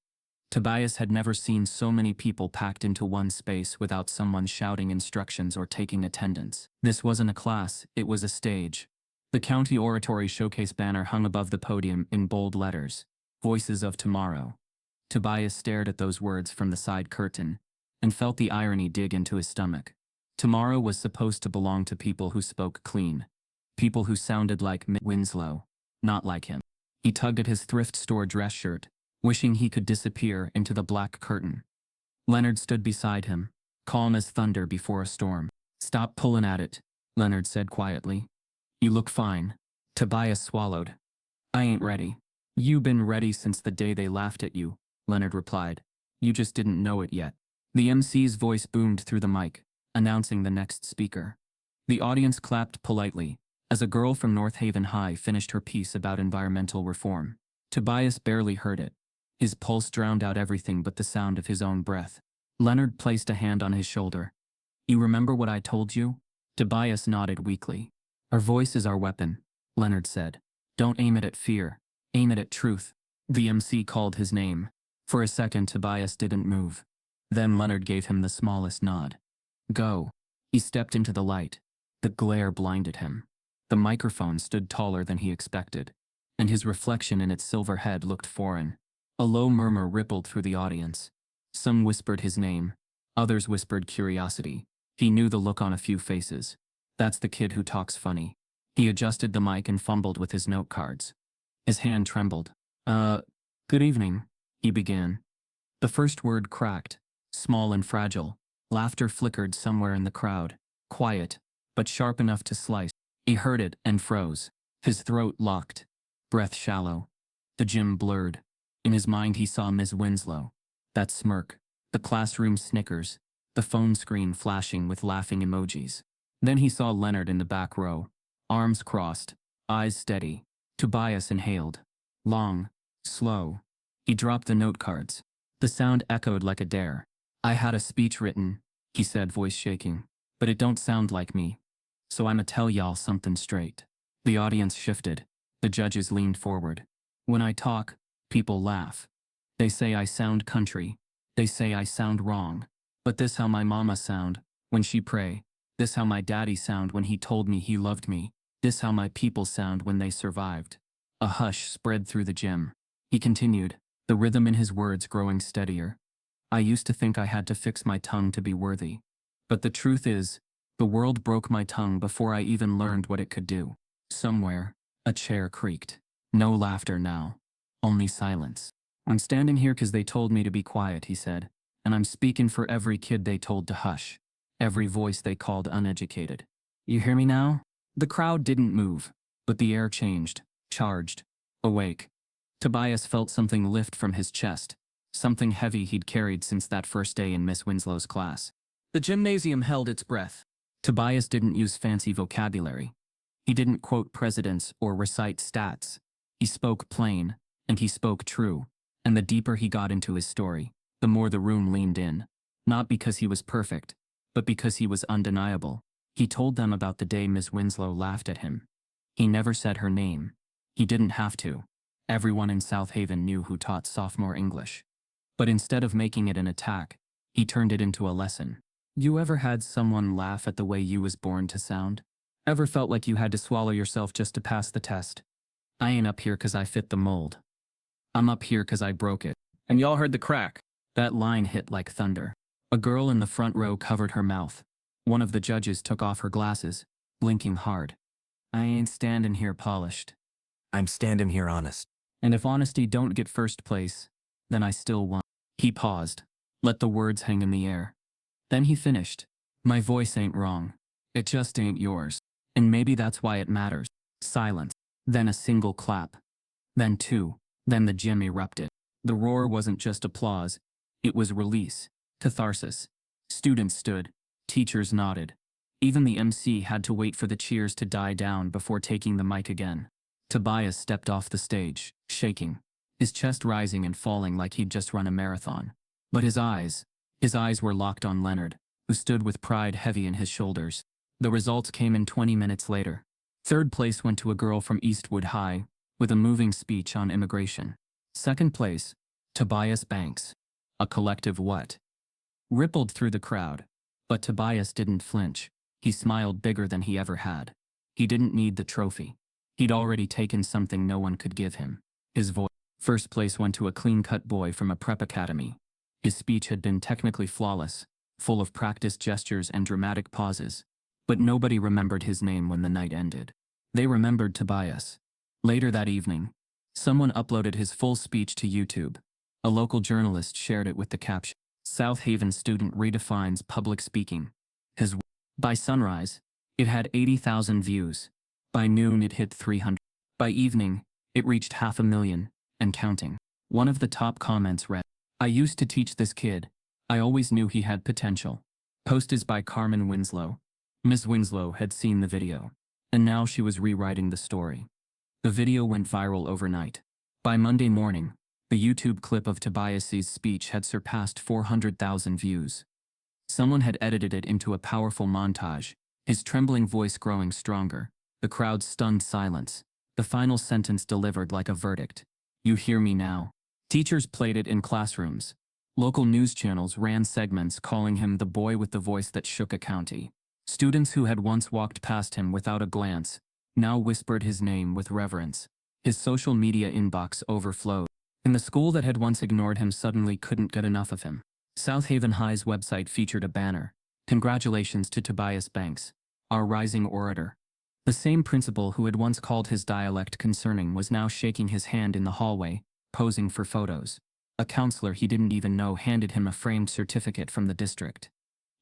[SPEAKER 1] Tobias had never seen so many people packed into one space without someone shouting instructions or taking attendance. This wasn't a class, it was a stage. The County Oratory Showcase banner hung above the podium in bold letters, "Voices of Tomorrow." Tobias stared at those words from the side curtain, and felt the irony dig into his stomach. Tomorrow was supposed to belong to people who spoke clean. People who sounded like Miss Winslow, not like him. He tugged at his thrift store dress shirt, wishing he could disappear into the black curtain. Leonard stood beside him, calm as thunder before a storm. "Stop pulling at it," Leonard said quietly. "You look fine." Tobias swallowed. "I ain't ready." "You been ready since the day they laughed at you," Leonard replied. "You just didn't know it yet." The MC's voice boomed through the mic, announcing the next speaker. The audience clapped politely, as a girl from North Haven High finished her piece about environmental reform. Tobias barely heard it. His pulse drowned out everything but the sound of his own breath. Leonard placed a hand on his shoulder. "You remember what I told you?" Tobias nodded weakly. "Our voice is our weapon," Leonard said. "Don't aim it at fear. Aim it at truth." The MC called his name. For a second, Tobias didn't move. Then Leonard gave him the smallest nod. "Go." He stepped into the light. The glare blinded him. The microphone stood taller than he expected, and his reflection in its silver head looked foreign. A low murmur rippled through the audience. Some whispered his name. Others whispered curiosity. He knew the look on a few faces. That's the kid who talks funny. He adjusted the mic and fumbled with his note cards. His hand trembled. Good evening," he began. The first word cracked, small and fragile. Laughter flickered somewhere in the crowd. Quiet, but sharp enough to slice. He heard it and froze. His throat locked. Breath shallow. The gym blurred. In his mind he saw Miss Winslow. That smirk. The classroom snickers. The phone screen flashing with laughing emojis. Then he saw Leonard in the back row. Arms crossed. Eyes steady. Tobias inhaled. Long. Slow. He dropped the note cards. The sound echoed like a dare. I had a speech written, he said, voice shaking. But it don't sound like me. So I'ma tell y'all something straight. The audience shifted. The judges leaned forward. When I talk, people laugh. They say I sound country. They say I sound wrong. But this how my mama sound when she pray. This how my daddy sound when he told me he loved me. This how my people sound when they survived. A hush spread through the gym. He continued, the rhythm in his words growing steadier. I used to think I had to fix my tongue to be worthy. But the truth is, the world broke my tongue before I even learned what it could do. Somewhere, a chair creaked. No laughter now. Only silence. I'm standing here 'cause they told me to be quiet, he said. And I'm speaking for every kid they told to hush. Every voice they called uneducated. You hear me now? The crowd didn't move, but the air changed, charged, awake. Tobias felt something lift from his chest, something heavy he'd carried since that first day in Miss Winslow's class. The gymnasium held its breath. Tobias didn't use fancy vocabulary. He didn't quote presidents or recite stats. He spoke plain, and he spoke true, and the deeper he got into his story, the more the room leaned in. Not because he was perfect, but because he was undeniable. He told them about the day Miss Winslow laughed at him. He never said her name. He didn't have to. Everyone in South Haven knew who taught sophomore English. But instead of making it an attack, he turned it into a lesson. You ever had someone laugh at the way you was born to sound? Ever felt like you had to swallow yourself just to pass the test? I ain't up here 'cause I fit the mold. I'm up here 'cause I broke it. And y'all heard the crack. That line hit like thunder. A girl in the front row covered her mouth. One of the judges took off her glasses, blinking hard. I ain't standing here polished.
[SPEAKER 3] I'm standing here honest.
[SPEAKER 1] And if honesty don't get first place, then I still won. He paused, let the words hang in the air. Then he finished. My voice ain't wrong. It just ain't yours. And maybe that's why it matters. Silence. Then a single clap. Then two. Then the gym erupted. The roar wasn't just applause. It was release. Catharsis. Students stood. Teachers nodded. Even the MC had to wait for the cheers to die down before taking the mic again. Tobias stepped off the stage, shaking, his chest rising and falling like he'd just run a marathon. But his eyes were locked on Leonard, who stood with pride heavy in his shoulders. The results came in 20 minutes later. Third place went to a girl from Eastwood High, with a moving speech on immigration. Second place, Tobias Banks. A collective what? Rippled through the crowd. But Tobias didn't flinch. He smiled bigger than he ever had. He didn't need the trophy. He'd already taken something no one could give him. His voice. First place went to a clean-cut boy from a prep academy. His speech had been technically flawless, full of practiced gestures and dramatic pauses. But nobody remembered his name when the night ended. They remembered Tobias. Later that evening, someone uploaded his full speech to YouTube. A local journalist shared it with the caption, South Haven student redefines public speaking. By sunrise, it had 80,000 views. By noon it hit 300. By evening, it reached 500,000, and counting. One of the top comments read, I used to teach this kid. I always knew he had potential. Posted by Carmen Winslow. Ms. Winslow had seen the video, and now she was rewriting the story. The video went viral overnight. By Monday morning, the YouTube clip of Tobias's speech had surpassed 400,000 views. Someone had edited it into a powerful montage, his trembling voice growing stronger, the crowd's stunned silence, the final sentence delivered like a verdict. You hear me now. Teachers played it in classrooms. Local news channels ran segments calling him the boy with the voice that shook a county. Students who had once walked past him without a glance now whispered his name with reverence. His social media inbox overflowed. And the school that had once ignored him suddenly couldn't get enough of him. South Haven High's website featured a banner. Congratulations to Tobias Banks, our rising orator. The same principal who had once called his dialect concerning was now shaking his hand in the hallway, posing for photos. A counselor he didn't even know handed him a framed certificate from the district.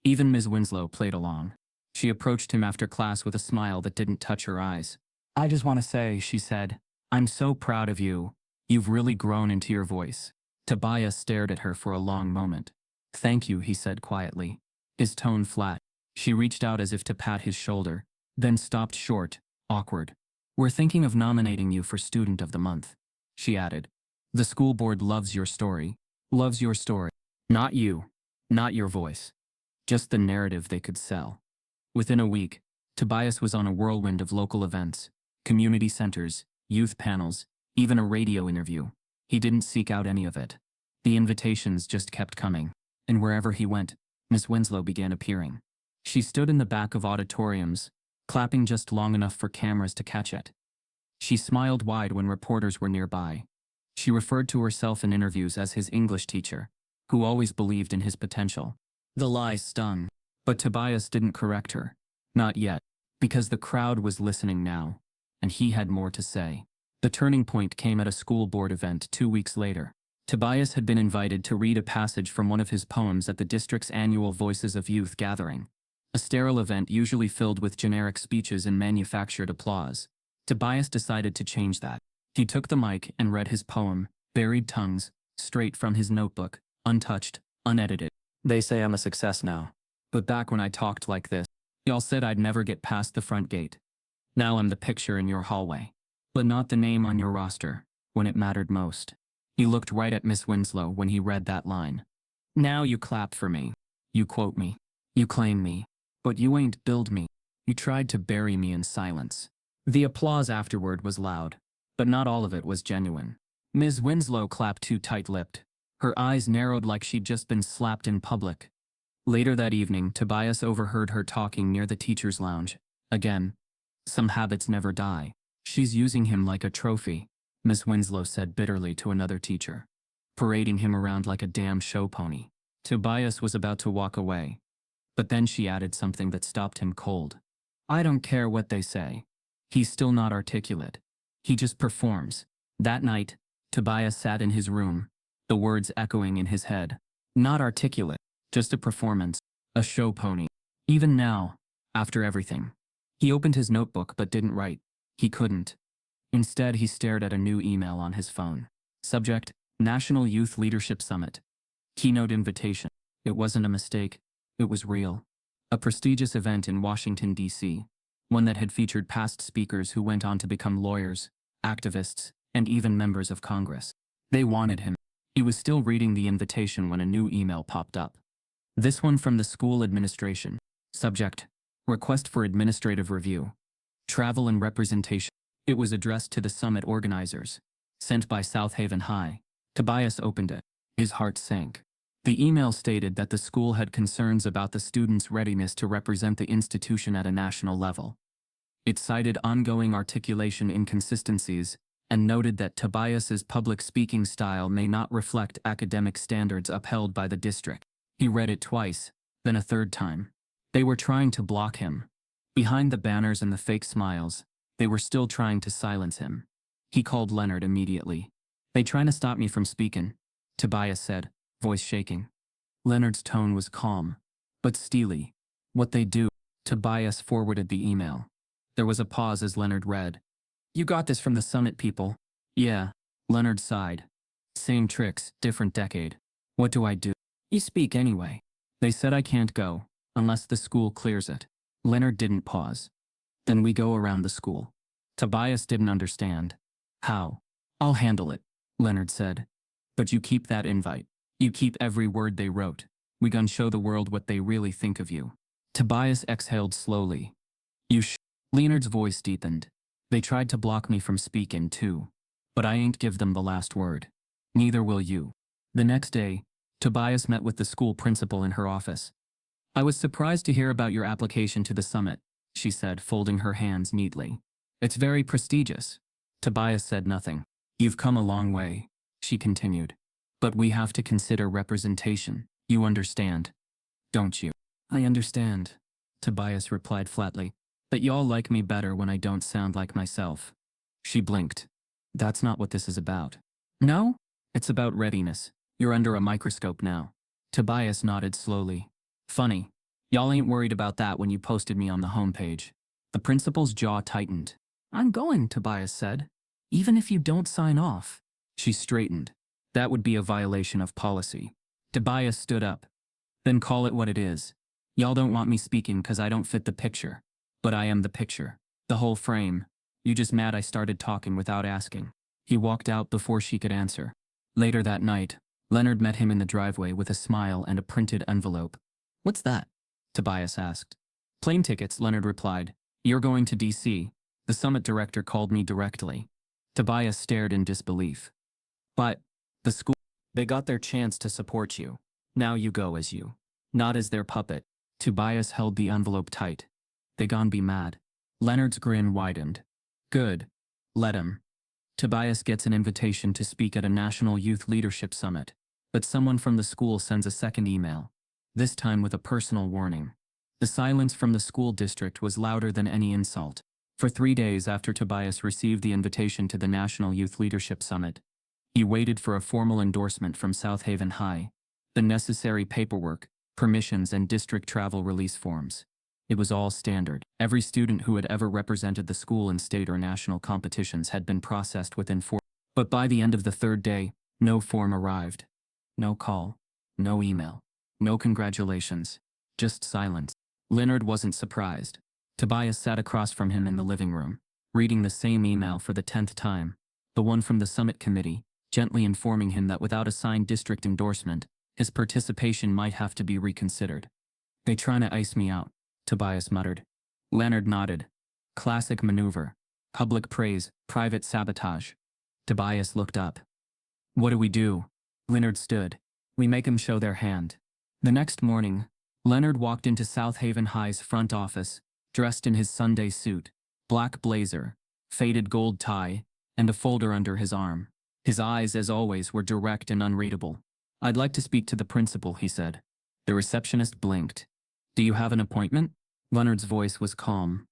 [SPEAKER 1] Even Ms. Winslow played along. She approached him after class with a smile that didn't touch her eyes. I just want to say, she said, I'm so proud of you. You've really grown into your voice. Tobias stared at her for a long moment. Thank you, he said quietly, his tone flat. She reached out as if to pat his shoulder, then stopped short, awkward. We're thinking of nominating you for Student of the Month, she added. The school board loves your story. Loves your story. Not you. Not your voice. Just the narrative they could sell. Within a week, Tobias was on a whirlwind of local events, community centers, youth panels, even a radio interview. He didn't seek out any of it. The invitations just kept coming, and wherever he went, Miss Winslow began appearing. She stood in the back of auditoriums, clapping just long enough for cameras to catch it. She smiled wide when reporters were nearby. She referred to herself in interviews as his English teacher, who always believed in his potential. The lies stung, but Tobias didn't correct her. Not yet, because the crowd was listening now, and he had more to say. The turning point came at a school board event 2 weeks later. Tobias had been invited to read a passage from one of his poems at the district's annual Voices of Youth gathering, a sterile event usually filled with generic speeches and manufactured applause. Tobias decided to change that. He took the mic and read his poem, Buried Tongues, straight from his notebook, untouched, unedited. They say I'm a success now. But back when I talked like this, y'all said I'd never get past the front gate. Now I'm the picture in your hallway, but not the name on your roster, when it mattered most. He looked right at Miss Winslow when he read that line. Now you clap for me. You quote me. You claim me. But you ain't build me. You tried to bury me in silence. The applause afterward was loud, but not all of it was genuine. Ms. Winslow clapped too tight-lipped. Her eyes narrowed like she'd just been slapped in public. Later that evening, Tobias overheard her talking near the teacher's lounge. Again, some habits never die. She's using him like a trophy, Miss Winslow said bitterly to another teacher, parading him around like a damn show pony. Tobias was about to walk away, but then she added something that stopped him cold. I don't care what they say. He's still not articulate. He just performs. That night, Tobias sat in his room, the words echoing in his head. Not articulate, just a performance, a show pony. Even now, after everything. He opened his notebook but didn't write. He couldn't. Instead, he stared at a new email on his phone. Subject, National Youth Leadership Summit. Keynote invitation. It wasn't a mistake. It was real. A prestigious event in Washington, D.C., one that had featured past speakers who went on to become lawyers, activists, and even members of Congress. They wanted him. He was still reading the invitation when a new email popped up. This one from the school administration. Subject, Request for Administrative Review. Travel and Representation. It was addressed to the summit organizers. Sent by South Haven High. Tobias opened it. His heart sank. The email stated that the school had concerns about the students' readiness to represent the institution at a national level. It cited ongoing articulation inconsistencies and noted that Tobias's public speaking style may not reflect academic standards upheld by the district. He read it twice, then a third time. They were trying to block him. Behind the banners and the fake smiles, they were still trying to silence him. He called Leonard immediately. They trying to stop me from speaking, Tobias said, voice shaking. Leonard's tone was calm, but steely. What they do? Tobias forwarded the email. There was a pause as Leonard read. You got this from the summit people. Yeah, Leonard sighed. Same tricks, different decade. What do I do? You speak anyway. They said I can't go, unless the school clears it. Leonard didn't pause. Then we go around the school. Tobias didn't understand. How? I'll handle it, Leonard said. But you keep that invite. You keep every word they wrote. We gon' show the world what they really think of you. Tobias exhaled slowly. Leonard's voice deepened. They tried to block me from speaking too. But I ain't give them the last word. Neither will you. The next day, Tobias met with the school principal in her office. I was surprised to hear about your application to the summit, she said, folding her hands neatly. It's very prestigious. Tobias said nothing. You've come a long way, she continued. But we have to consider representation. You understand, don't you? I understand, Tobias replied flatly. But y'all like me better when I don't sound like myself. She blinked. That's not what this is about. No? It's about readiness. You're under a microscope now. Tobias nodded slowly. Funny. Y'all ain't worried about that when you posted me on the homepage. The principal's jaw tightened. I'm going, Tobias said. Even if you don't sign off. She straightened. That would be a violation of policy. Tobias stood up. Then call it what it is. Y'all don't want me speaking because I don't fit the picture. But I am the picture. The whole frame. You just mad I started talking without asking. He walked out before she could answer. Later that night, Leonard met him in the driveway with a smile and a printed envelope. "What's that?" Tobias asked. "Plane tickets," Leonard replied. "You're going to D.C. The summit director called me directly." Tobias stared in disbelief. "But, the school, they got their chance to support you. Now you go as you. Not as their puppet." Tobias held the envelope tight. "They gon' be mad." Leonard's grin widened. "Good. Let 'em." Tobias gets an invitation to speak at a National Youth Leadership Summit, but someone from the school sends a second email, this time with a personal warning. The silence from the school district was louder than any insult. For 3 days after Tobias received the invitation to the National Youth Leadership Summit, he waited for a formal endorsement from South Haven High, the necessary paperwork, permissions, and district travel release forms. It was all standard. Every student who had ever represented the school in state or national competitions had been processed within 4. But by the end of the 3rd day, no form arrived. No call. No email. No congratulations. Just silence. Leonard wasn't surprised. Tobias sat across from him in the living room, reading the same email for the 10th time, the one from the summit committee, gently informing him that without a signed district endorsement, his participation might have to be reconsidered. "They tryna ice me out," Tobias muttered. Leonard nodded. Classic maneuver. Public praise, private sabotage. Tobias looked up. "What do we do?" Leonard stood. "We make 'em show their hand." The next morning, Leonard walked into South Haven High's front office, dressed in his Sunday suit, black blazer, faded gold tie, and a folder under his arm. His eyes, as always, were direct and unreadable. "I'd like to speak to the principal," he said. The receptionist blinked. "Do you have an appointment?" Leonard's voice was calm.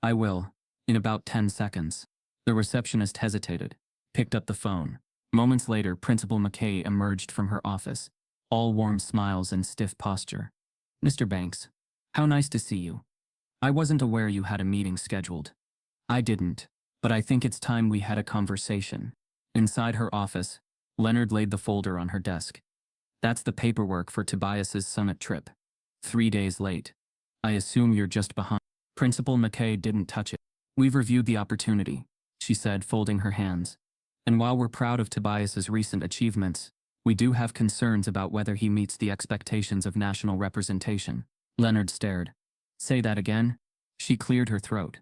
[SPEAKER 1] "I will. In about 10 seconds. The receptionist hesitated, picked up the phone. Moments later, Principal McKay emerged from her office, all warm smiles and stiff posture. "Mr. Banks, how nice to see you. I wasn't aware you had a meeting scheduled." "I didn't, but I think it's time we had a conversation." Inside her office, Leonard laid the folder on her desk. "That's the paperwork for Tobias's summit trip. 3 days late. I assume you're just behind." Principal McKay didn't touch it. "We've reviewed the opportunity," she said, folding her hands. "And while we're proud of Tobias's recent achievements, we do have concerns about whether he meets the expectations of national representation." Leonard stared. "Say that again?" She cleared her throat.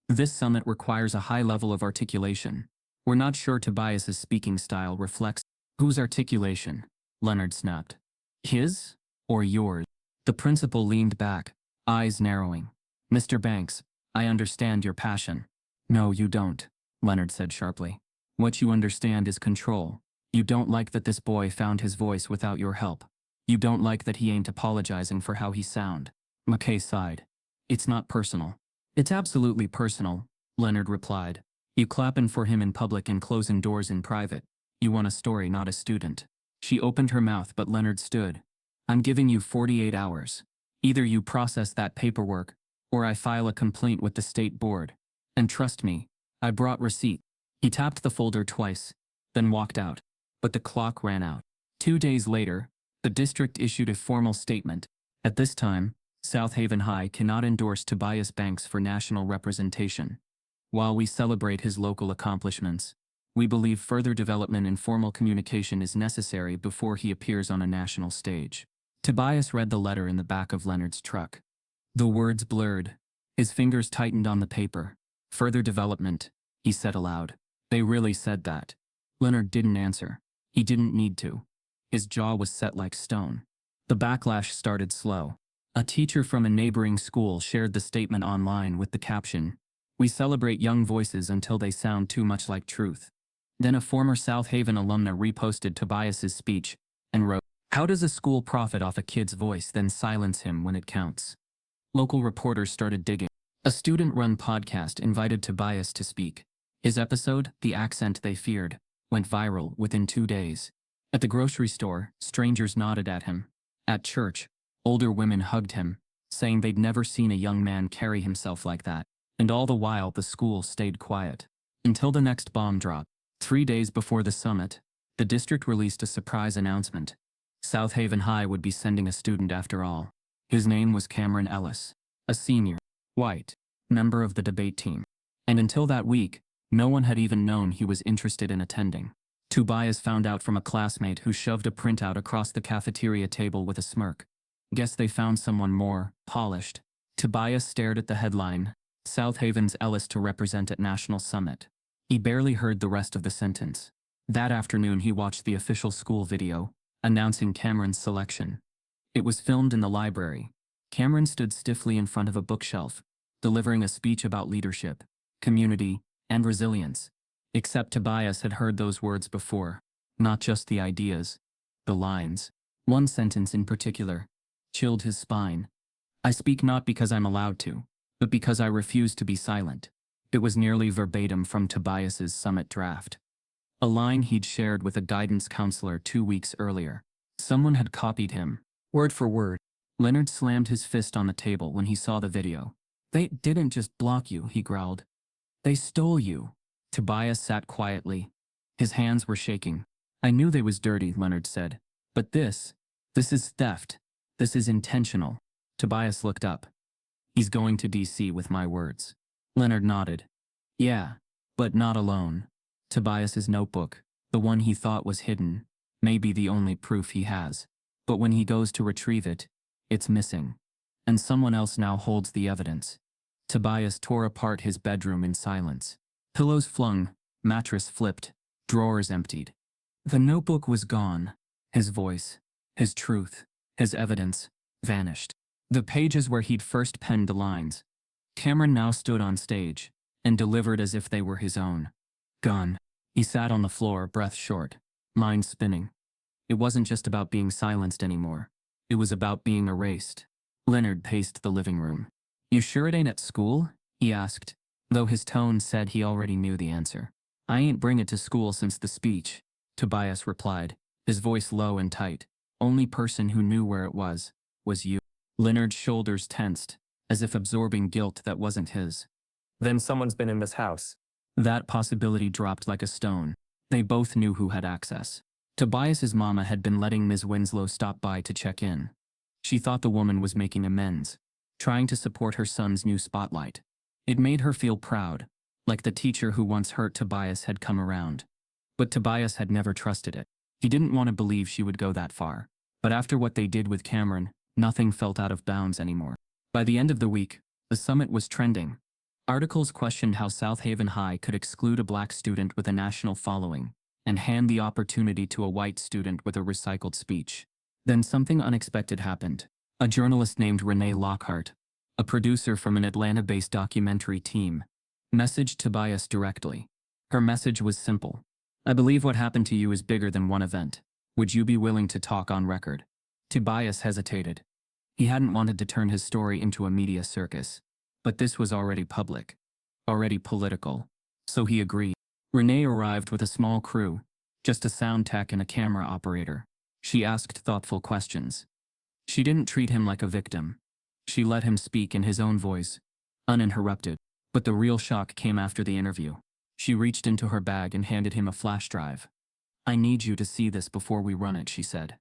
[SPEAKER 1] "This summit requires a high level of articulation. We're not sure Tobias's speaking style reflects." "Whose articulation?" Leonard snapped. "His? Or yours?" The principal leaned back, eyes narrowing. "Mr. Banks, I understand your passion." "No, you don't," Leonard said sharply. "What you understand is control. You don't like that this boy found his voice without your help. You don't like that he ain't apologizing for how he sound." McKay sighed. "It's not personal." "It's absolutely personal," Leonard replied. "You clapping for him in public and closing doors in private. You want a story, not a student." She opened her mouth, but Leonard stood. "I'm giving you 48 hours. Either you process that paperwork, or I file a complaint with the state board. And trust me, I brought receipt." He tapped the folder twice, then walked out. But the clock ran out. 2 days later, the district issued a formal statement. "At this time, South Haven High cannot endorse Tobias Banks for national representation. While we celebrate his local accomplishments, we believe further development in formal communication is necessary before he appears on a national stage." Tobias read the letter in the back of Leonard's truck. The words blurred. His fingers tightened on the paper. "Further development," he said aloud. "They really said that." Leonard didn't answer. He didn't need to. His jaw was set like stone. The backlash started slow. A teacher from a neighboring school shared the statement online with the caption, "We celebrate young voices until they sound too much like truth." Then a former South Haven alumna reposted Tobias's speech and wrote, "How does a school profit off a kid's voice then silence him when it counts?" Local reporters started digging. A student-run podcast invited Tobias to speak. His episode, "The Accent They Feared," went viral within 2 days. At the grocery store, strangers nodded at him. At church, older women hugged him, saying they'd never seen a young man carry himself like that. And all the while, the school stayed quiet. Until the next bomb drop. 3 days before the summit, the district released a surprise announcement. South Haven High would be sending a student after all. His name was Cameron Ellis, a senior, white, member of the debate team. And until that week, no one had even known he was interested in attending. Tobias found out from a classmate who shoved a printout across the cafeteria table with a smirk. Guess they found someone more polished. Tobias stared at the headline, South Haven's Ellis to represent at National Summit. He barely heard the rest of the sentence. That afternoon he watched the official school video, announcing Cameron's selection. It was filmed in the library. Cameron stood stiffly in front of a bookshelf, delivering a speech about leadership, community, and resilience. Except Tobias had heard those words before, not just the ideas, the lines. One sentence in particular chilled his spine. I speak not because I'm allowed to, but because I refuse to be silent. It was nearly verbatim from Tobias's summit draft. A line he'd shared with a guidance counselor 2 weeks earlier. Someone had copied him, word for word. Leonard slammed his fist on the table when he saw the video. They didn't just block you, he growled. They stole you. Tobias sat quietly. His hands were shaking. I knew they was dirty, Leonard said. But this is theft. This is intentional. Tobias looked up. He's going to DC with my words. Leonard nodded. Yeah, but not alone. Tobias's notebook, the one he thought was hidden, may be the only proof he has. But when he goes to retrieve it, it's missing. And someone else now holds the evidence. Tobias tore apart his bedroom in silence. Pillows flung, mattress flipped, drawers emptied. The notebook was gone. His voice, his truth, his evidence, vanished. The pages where he'd first penned the lines. Cameron now stood on stage, and delivered as if they were his own. Gone. He sat on the floor, breath short, mind spinning. It wasn't just about being silenced anymore. It was about being erased. Leonard paced the living room. You sure it ain't at school? He asked, though his tone said he already knew the answer. I ain't bring it to school since the speech, Tobias replied, his voice low and tight. Only person who knew where it was you. Leonard's shoulders tensed, as if absorbing guilt that wasn't his. Then someone's been in this house. That possibility dropped like a stone. They both knew who had access. Tobias's mama had been letting Ms. Winslow stop by to check in. She thought the woman was making amends, trying to support her son's new spotlight. It made her feel proud, like the teacher who once hurt Tobias had come around. But Tobias had never trusted it. He didn't want to believe she would go that far. But after what they did with Cameron, nothing felt out of bounds anymore. By the end of the week, the summit was trending. Articles questioned how South Haven High could exclude a black student with a national following and hand the opportunity to a white student with a recycled speech. Then something unexpected happened. A journalist named Renee Lockhart, a producer from an Atlanta-based documentary team, messaged Tobias directly. Her message was simple. I believe what happened to you is bigger than one event. Would you be willing to talk on record? Tobias hesitated. He hadn't wanted to turn his story into a media circus. But this was already public, already political. So he agreed. Renee arrived with a small crew, just a sound tech and a camera operator. She asked thoughtful questions. She didn't treat him like a victim. She let him speak in his own voice, uninterrupted. But the real shock came after the interview. She reached into her bag and handed him a flash drive. I need you to see this before we run it, she said.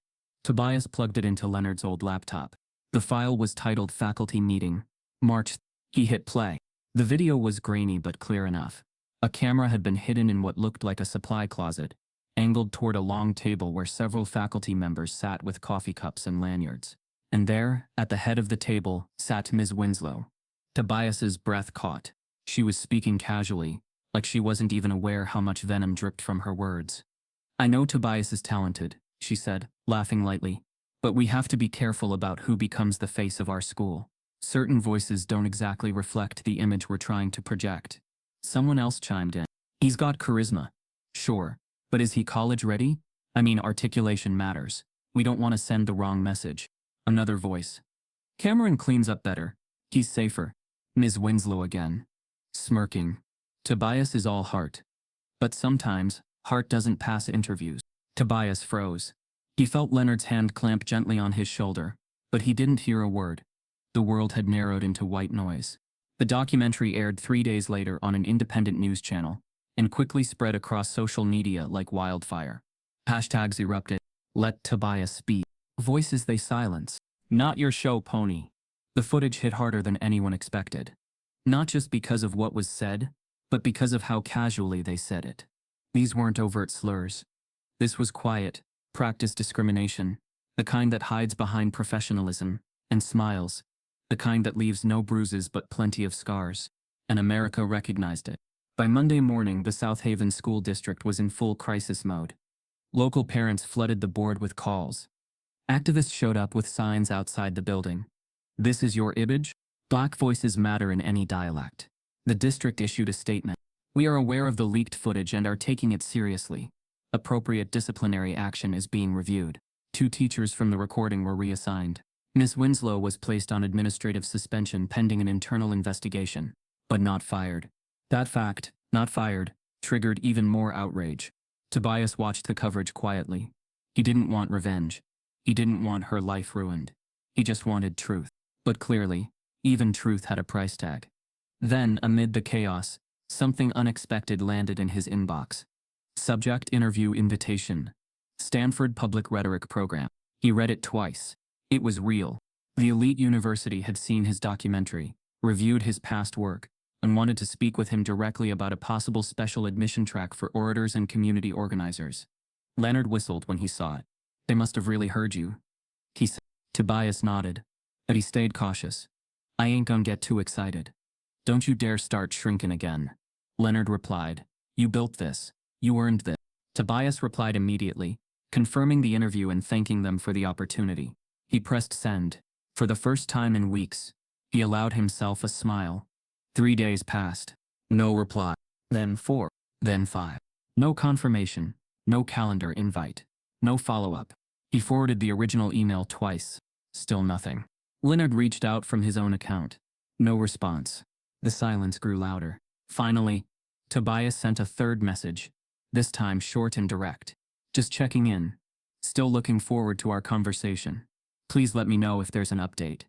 [SPEAKER 1] Tobias plugged it into Leonard's old laptop. The file was titled Faculty Meeting, March. He hit play. The video was grainy but clear enough. A camera had been hidden in what looked like a supply closet, angled toward a long table where several faculty members sat with coffee cups and lanyards. And there, at the head of the table, sat Ms. Winslow. Tobias's breath caught. She was speaking casually, like she wasn't even aware how much venom dripped from her words. I know Tobias is talented, she said, laughing lightly. But we have to be careful about who becomes the face of our school. Certain voices don't exactly reflect the image we're trying to project. Someone else chimed in. He's got charisma. Sure. But is he college ready? I mean, articulation matters. We don't want to send the wrong message. Another voice. Cameron cleans up better. He's safer. Ms. Winslow again. Smirking. Tobias is all heart. But sometimes, heart doesn't pass interviews. Tobias froze. He felt Leonard's hand clamp gently on his shoulder, but he didn't hear a word. The world had narrowed into white noise. The documentary aired 3 days later on an independent news channel, and quickly spread across social media like wildfire. Hashtags erupted. Let Tobias speak. Voices they silence. Not your show, pony. The footage hit harder than anyone expected. Not just because of what was said, but because of how casually they said it. These weren't overt slurs. This was quiet, practiced discrimination, the kind that hides behind professionalism and smiles, the kind that leaves no bruises but plenty of scars. And America recognized it. By Monday morning, the South Haven School District was in full crisis mode. Local parents flooded the board with calls. Activists showed up with signs outside the building. This is your image? Black voices matter in any dialect. The district issued a statement. We are aware of the leaked footage and are taking it seriously. Appropriate disciplinary action is being reviewed. 2 teachers from the recording were reassigned. Ms. Winslow was placed on administrative suspension pending an internal investigation, but not fired. That fact, not fired, triggered even more outrage. Tobias watched the coverage quietly. He didn't want revenge. He didn't want her life ruined. He just wanted truth. But clearly, even truth had a price tag. Then, amid the chaos, something unexpected landed in his inbox. Subject: interview invitation. Stanford Public Rhetoric Program. He read it twice. It was real. The elite university had seen his documentary, reviewed his past work, and wanted to speak with him directly about a possible special admission track for orators and community organizers. Leonard whistled when he saw it. They must have really heard you, he said. Tobias nodded, but he stayed cautious. I ain't gonna get too excited. Don't you dare start shrinking again. Leonard replied. You built this. You earned this. Tobias replied immediately, confirming the interview and thanking them for the opportunity. He pressed send. For the first time in weeks, he allowed himself a smile. 3 days passed. No reply. Then 4. Then 5. No confirmation. No calendar invite. No follow-up. He forwarded the original email twice. Still nothing. Leonard reached out from his own account. No response. The silence grew louder. Finally, Tobias sent a third message, this time short and direct. Just checking in. Still looking forward to our conversation. Please let me know if there's an update.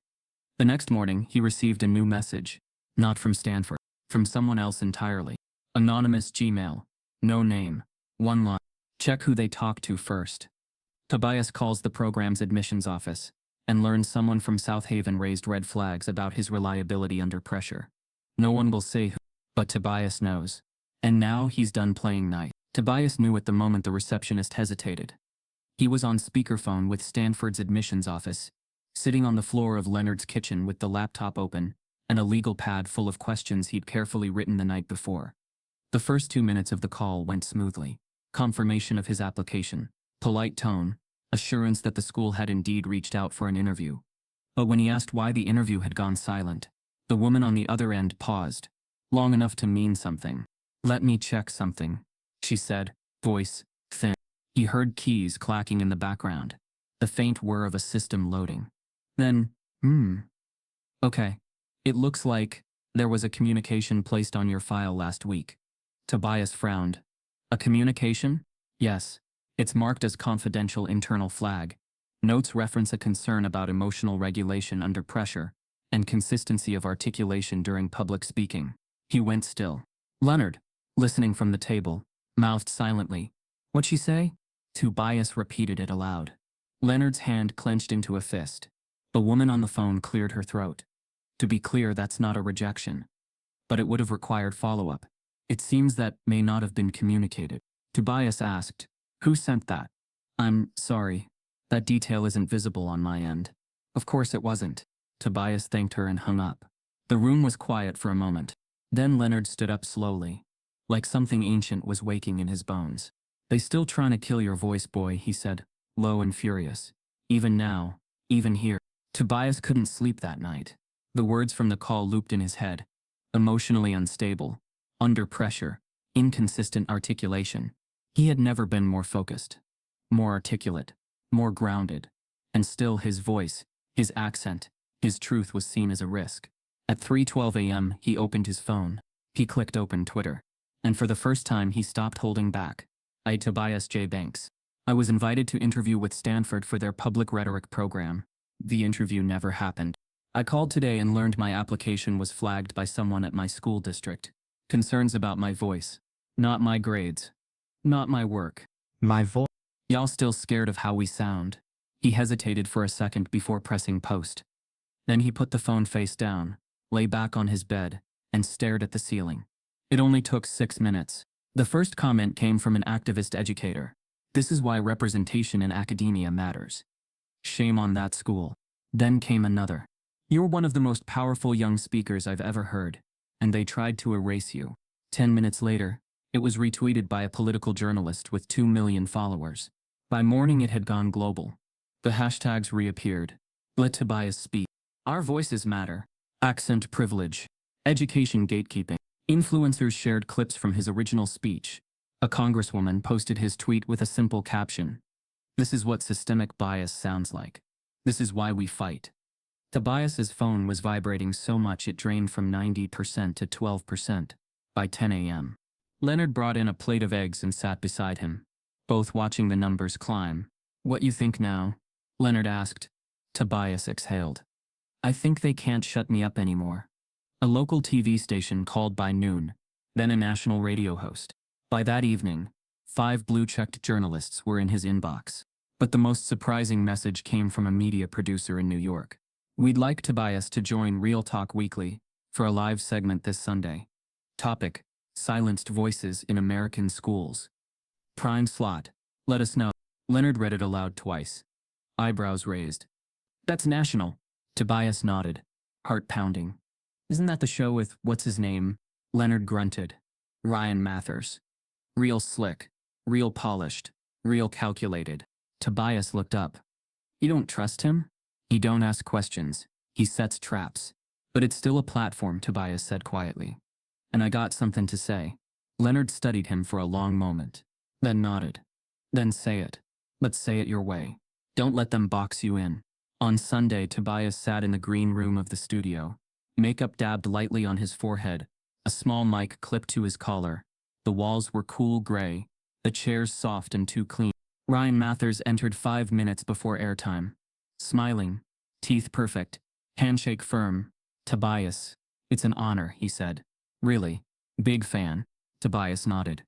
[SPEAKER 1] The next morning, he received a new message. Not from Stanford. From someone else entirely. Anonymous Gmail. No name. 1 line. Check who they talked to first. Tobias calls the program's admissions office and learns someone from South Haven raised red flags about his reliability under pressure. No one will say who, but Tobias knows. And now he's done playing nice. Tobias knew at the moment the receptionist hesitated. He was on speakerphone with Stanford's admissions office, sitting on the floor of Leonard's kitchen with the laptop open and a legal pad full of questions he'd carefully written the night before. The first 2 minutes of the call went smoothly. Confirmation of his application, polite tone, assurance that the school had indeed reached out for an interview. But when he asked why the interview had gone silent, the woman on the other end paused, long enough to mean something. Let me check something, she said, voice thin. He heard keys clacking in the background, the faint whir of a system loading. Then, okay. It looks like there was a communication placed on your file last week. Tobias frowned. A communication? Yes. It's marked as confidential internal flag. Notes reference a concern about emotional regulation under pressure and consistency of articulation during public speaking. He went still. Leonard, listening from the table, mouthed silently. What'd she say? Tobias repeated it aloud. Leonard's hand clenched into a fist. The woman on the phone cleared her throat. To be clear, that's not a rejection. But it would have required follow-up. It seems that may not have been communicated. Tobias asked, who sent that? I'm sorry. That detail isn't visible on my end. Of course it wasn't. Tobias thanked her and hung up. The room was quiet for a moment. Then Leonard stood up slowly, like something ancient was waking in his bones. They still trying to kill your voice, boy, he said, low and furious. Even now, even here. Tobias couldn't sleep that night. The words from the call looped in his head. Emotionally unstable, under pressure, inconsistent articulation. He had never been more focused, more articulate, more grounded. And still his voice, his accent, his truth was seen as a risk. At 3:12 a.m., he opened his phone. He clicked open Twitter. And for the first time, he stopped holding back. I, Tobias J. Banks. I was invited to interview with Stanford for their public rhetoric program. The interview never happened. I called today and learned my application was flagged by someone at my school district. Concerns about my voice. Not my grades. Not my work.
[SPEAKER 3] My voice.
[SPEAKER 1] Y'all still scared of how we sound? He hesitated for a second before pressing post. Then he put the phone face down, lay back on his bed, and stared at the ceiling. It only took 6 minutes. The first comment came from an activist educator. This is why representation in academia matters. Shame on that school. Then came another. You're one of the most powerful young speakers I've ever heard, and they tried to erase you. 10 minutes later, it was retweeted by a political journalist with 2 million followers. By morning it had gone global. The hashtags reappeared. Let Tobias speak. Our voices matter. Accent privilege. Education gatekeeping. Influencers shared clips from his original speech. A congresswoman posted his tweet with a simple caption. This is what systemic bias sounds like. This is why we fight. Tobias's phone was vibrating so much it drained from 90% to 12% by 10 a.m. Leonard brought in a plate of eggs and sat beside him, both watching the numbers climb. What you think now? Leonard asked. Tobias exhaled. I think they can't shut me up anymore. A local TV station called by noon, then a national radio host. By that evening, 5 blue-checked journalists were in his inbox. But the most surprising message came from a media producer in New York. We'd like Tobias to join Real Talk Weekly for a live segment this Sunday. Topic: Silenced Voices in American Schools. Prime slot. Let us know. Leonard read it aloud twice. Eyebrows raised. That's national. Tobias nodded, heart pounding. Isn't that the show with what's his name? Leonard grunted. Ryan Mathers. Real slick. Real polished. Real calculated. Tobias looked up. You don't trust him? He don't ask questions. He sets traps. But it's still a platform, Tobias said quietly. And I got something to say. Leonard studied him for a long moment. Then nodded. Then say it. But say it your way. Don't let them box you in. On Sunday, Tobias sat in the green room of the studio. Makeup dabbed lightly on his forehead. A small mic clipped to his collar. The walls were cool gray. The chairs soft and too clean. Ryan Mathers entered 5 minutes before airtime. Smiling. Teeth perfect. Handshake firm. Tobias. It's an honor, he said. Really? Big fan. Tobias nodded.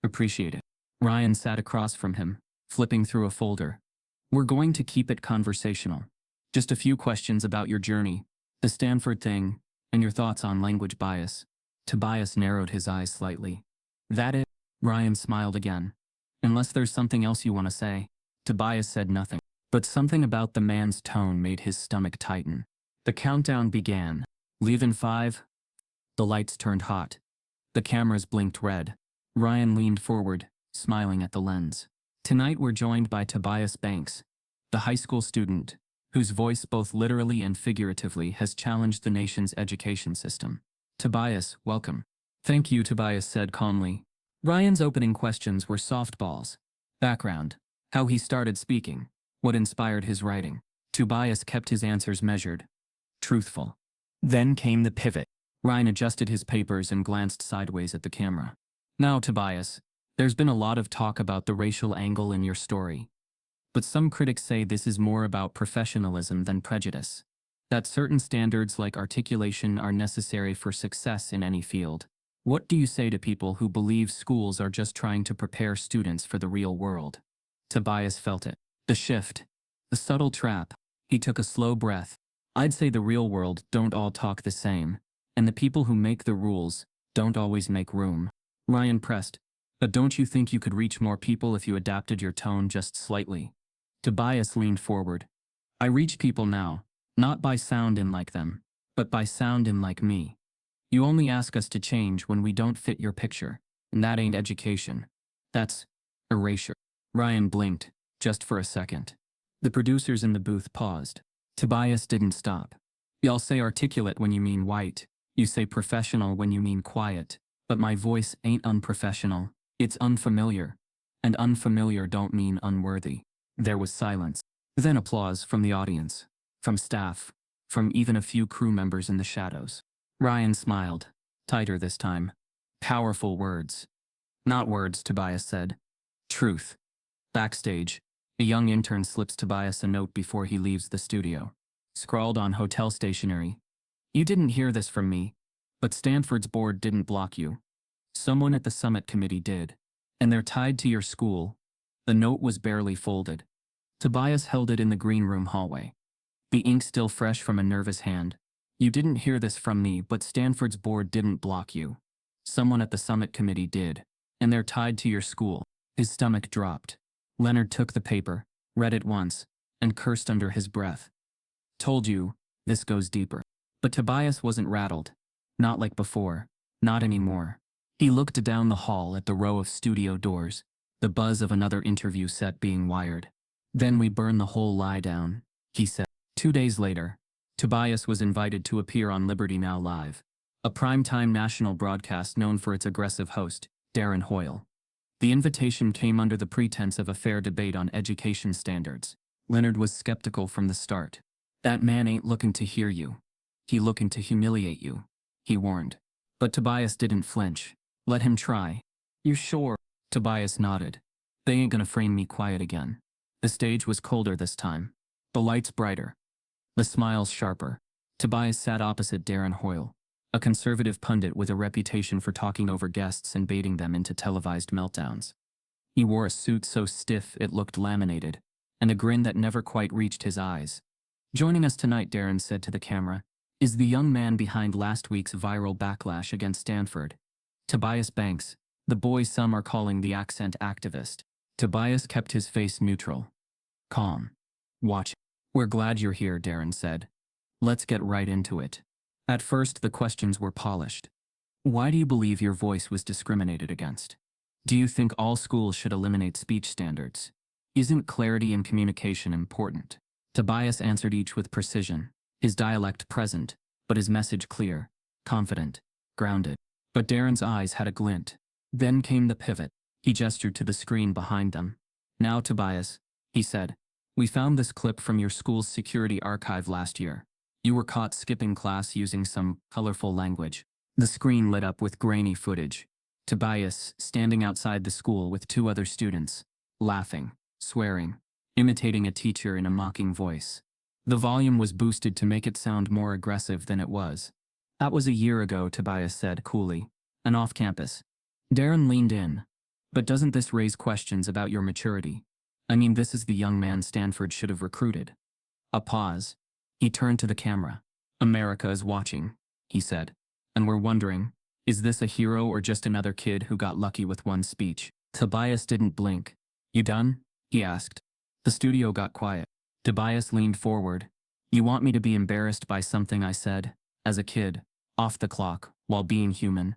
[SPEAKER 1] Appreciate it. Ryan sat across from him, flipping through a folder. We're going to keep it conversational. Just a few questions about your journey, the Stanford thing, and your thoughts on language bias. Tobias narrowed his eyes slightly. That it? Ryan smiled again. Unless there's something else you want to say. Tobias said nothing, but something about the man's tone made his stomach tighten. The countdown began. Leave in 5. The lights turned hot. The cameras blinked red. Ryan leaned forward, smiling at the lens. Tonight we're joined by Tobias Banks, the high school student, whose voice both literally and figuratively has challenged the nation's education system. Tobias, welcome. Thank you, Tobias said calmly. Ryan's opening questions were softballs. Background. How he started speaking. What inspired his writing. Tobias kept his answers measured. Truthful. Then came the pivot. Ryan adjusted his papers and glanced sideways at the camera. Now, Tobias, there's been a lot of talk about the racial angle in your story. But some critics say this is more about professionalism than prejudice. That certain standards like articulation are necessary for success in any field. What do you say to people who believe schools are just trying to prepare students for the real world? Tobias felt it. The shift. The subtle trap. He took a slow breath. I'd say the real world don't all talk the same. And the people who make the rules don't always make room. Ryan pressed. But don't you think you could reach more people if you adapted your tone just slightly? Tobias leaned forward. I reach people now, not by sounding like them, but by sounding like me. You only ask us to change when we don't fit your picture, and that ain't education. That's erasure. Ryan blinked, just for a second. The producers in the booth paused. Tobias didn't stop. Y'all say articulate when you mean white. You say professional when you mean quiet. But my voice ain't unprofessional. It's unfamiliar. And unfamiliar don't mean unworthy. There was silence. Then applause from the audience, from staff, from even a few crew members in the shadows. Ryan smiled, tighter this time. Powerful words. Not words, Tobias said. Truth. Backstage, a young intern slips Tobias a note before he leaves the studio. Scrawled on hotel stationery. You didn't hear this from me, but Stanford's board didn't block you. Someone at the summit committee did. And they're tied to your school. The note was barely folded. Tobias held it in the green room hallway. The ink still fresh from a nervous hand. You didn't hear this from me, but Stanford's board didn't block you. Someone at the summit committee did. And they're tied to your school. His stomach dropped. Leonard took the paper, read it once, and cursed under his breath. Told you, this goes deeper. But Tobias wasn't rattled. Not like before. Not anymore. He looked down the hall at the row of studio doors, the buzz of another interview set being wired. Then we burn the whole lie down, he said. 2 days later, Tobias was invited to appear on Liberty Now Live, a primetime national broadcast known for its aggressive host, Darren Hoyle. The invitation came under the pretense of a fair debate on education standards. Leonard was skeptical from the start. That man ain't looking to hear you. He looking to humiliate you, he warned. But Tobias didn't flinch. Let him try. You sure? Tobias nodded. They ain't gonna frame me quiet again. The stage was colder this time. The lights brighter. The smiles sharper. Tobias sat opposite Darren Hoyle, a conservative pundit with a reputation for talking over guests and baiting them into televised meltdowns. He wore a suit so stiff it looked laminated, and a grin that never quite reached his eyes. Joining us tonight, Darren said to the camera, is the young man behind last week's viral backlash against Stanford. Tobias Banks, the boy some are calling the accent activist. Tobias kept his face neutral. Calm. Watch. We're glad you're here, Darren said. Let's get right into it. At first, the questions were polished. Why do you believe your voice was discriminated against? Do you think all schools should eliminate speech standards? Isn't clarity in communication important? Tobias answered each with precision, his dialect present, but his message clear, confident, grounded. But Darren's eyes had a glint. Then came the pivot. He gestured to the screen behind them. Now, Tobias, he said, we found this clip from your school's security archive last year. You were caught skipping class using some colorful language. The screen lit up with grainy footage. Tobias, standing outside the school with 2 other students, laughing, swearing, imitating a teacher in a mocking voice. The volume was boosted to make it sound more aggressive than it was. That was a year ago, Tobias said coolly, and off campus. Darren leaned in. But doesn't this raise questions about your maturity? I mean, this is the young man Stanford should have recruited. A pause. He turned to the camera. America is watching, he said. And we're wondering, is this a hero or just another kid who got lucky with one speech? Tobias didn't blink. You done? He asked. The studio got quiet. Tobias leaned forward. You want me to be embarrassed by something I said, as a kid, off the clock, while being human?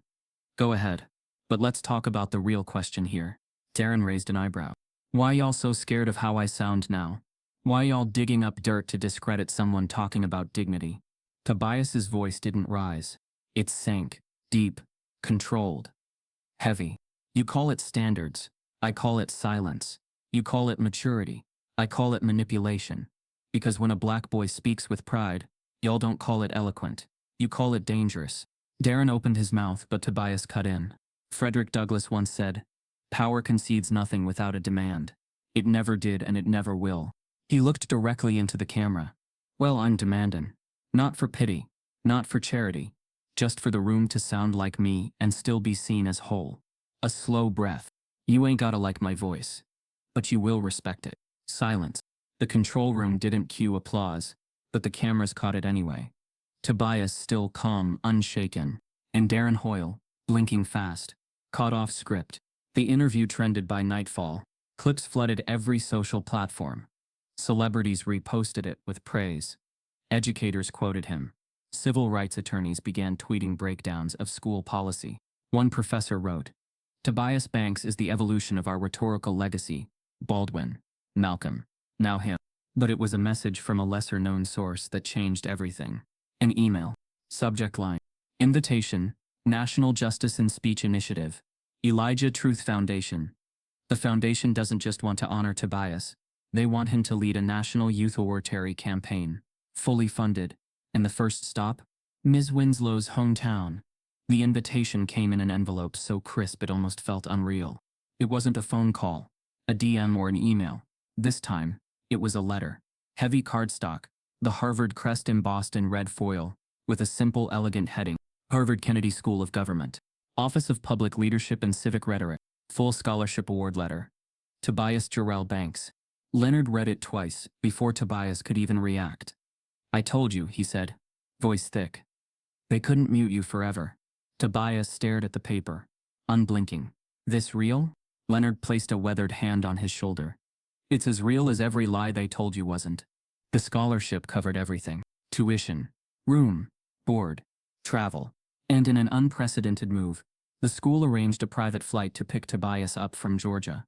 [SPEAKER 1] Go ahead. But let's talk about the real question here. Darren raised an eyebrow. Why y'all so scared of how I sound now? Why y'all digging up dirt to discredit someone talking about dignity? Tobias's voice didn't rise. It sank, deep, controlled, heavy. You call it standards. I call it silence. You call it maturity. I call it manipulation. Because when a black boy speaks with pride, y'all don't call it eloquent. You call it dangerous. Darren opened his mouth, but Tobias cut in. Frederick Douglass once said, power concedes nothing without a demand. It never did and it never will. He looked directly into the camera. Well, I'm demanding. Not for pity. Not for charity. Just for the room to sound like me and still be seen as whole. A slow breath. You ain't gotta like my voice. But you will respect it. Silence. The control room didn't cue applause, but the cameras caught it anyway. Tobias still calm, unshaken. And Darren Hoyle, blinking fast, caught off script. The interview trended by nightfall. Clips flooded every social platform. Celebrities reposted it with praise. Educators quoted him. Civil rights attorneys began tweeting breakdowns of school policy. One professor wrote, Tobias Banks is the evolution of our rhetorical legacy. Baldwin, Malcolm, now him. But it was a message from a lesser-known source that changed everything. An email. Subject line. Invitation, National Justice and Speech Initiative. Elijah Truth Foundation. The foundation doesn't just want to honor Tobias. They want him to lead a national youth oratory campaign. Fully funded. And the first stop? Ms. Winslow's hometown. The invitation came in an envelope so crisp it almost felt unreal. It wasn't a phone call, a DM or an email. This time, it was a letter. Heavy cardstock, the Harvard crest embossed in red foil, with a simple, elegant heading. Harvard Kennedy School of Government. Office of Public Leadership and Civic Rhetoric. Full Scholarship Award Letter. Tobias Jerrell Banks. Leonard read it twice before Tobias could even react. "I told you," he said, voice thick. "They couldn't mute you forever." Tobias stared at the paper, unblinking. "This real?" Leonard placed a weathered hand on his shoulder. "It's as real as every lie they told you wasn't." The scholarship covered everything: tuition, room, board, travel. And in an unprecedented move, the school arranged a private flight to pick Tobias up from Georgia.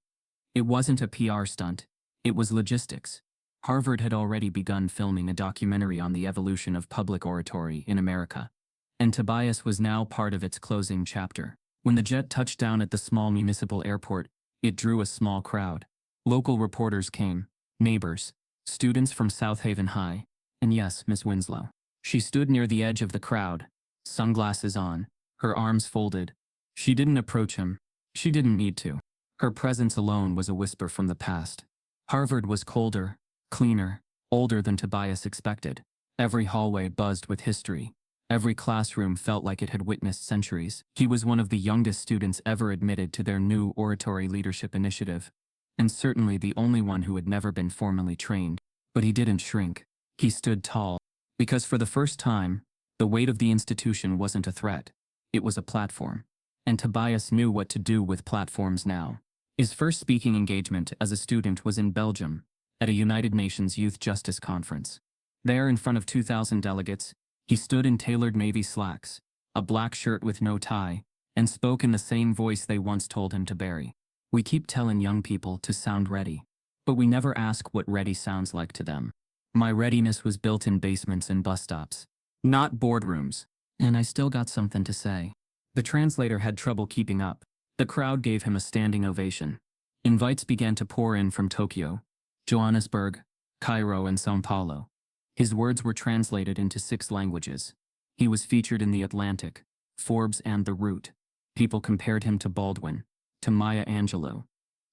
[SPEAKER 1] It wasn't a PR stunt, it was logistics. Harvard had already begun filming a documentary on the evolution of public oratory in America, and Tobias was now part of its closing chapter. When the jet touched down at the small municipal airport, it drew a small crowd. Local reporters came, neighbors, students from South Haven High, and yes, Miss Winslow. She stood near the edge of the crowd, sunglasses on, her arms folded. She didn't approach him. She didn't need to. Her presence alone was a whisper from the past. Harvard was colder, cleaner, older than Tobias expected. Every hallway buzzed with history. Every classroom felt like it had witnessed centuries. He was one of the youngest students ever admitted to their new oratory leadership initiative, and certainly the only one who had never been formally trained. But he didn't shrink. He stood tall, because for the first time, the weight of the institution wasn't a threat. It was a platform. And Tobias knew what to do with platforms now. His first speaking engagement as a student was in Belgium, at a United Nations Youth Justice Conference. There, in front of 2,000 delegates, he stood in tailored navy slacks, a black shirt with no tie, and spoke in the same voice they once told him to bury. "We keep telling young people to sound ready, but we never ask what ready sounds like to them. My readiness was built in basements and bus stops, not boardrooms, and I still got something to say." The translator had trouble keeping up. The crowd gave him a standing ovation. Invites began to pour in from Tokyo, Johannesburg, Cairo, and São Paulo. His words were translated into 6 languages. He was featured in The Atlantic, Forbes, and The Root. People compared him to Baldwin, to Maya Angelou,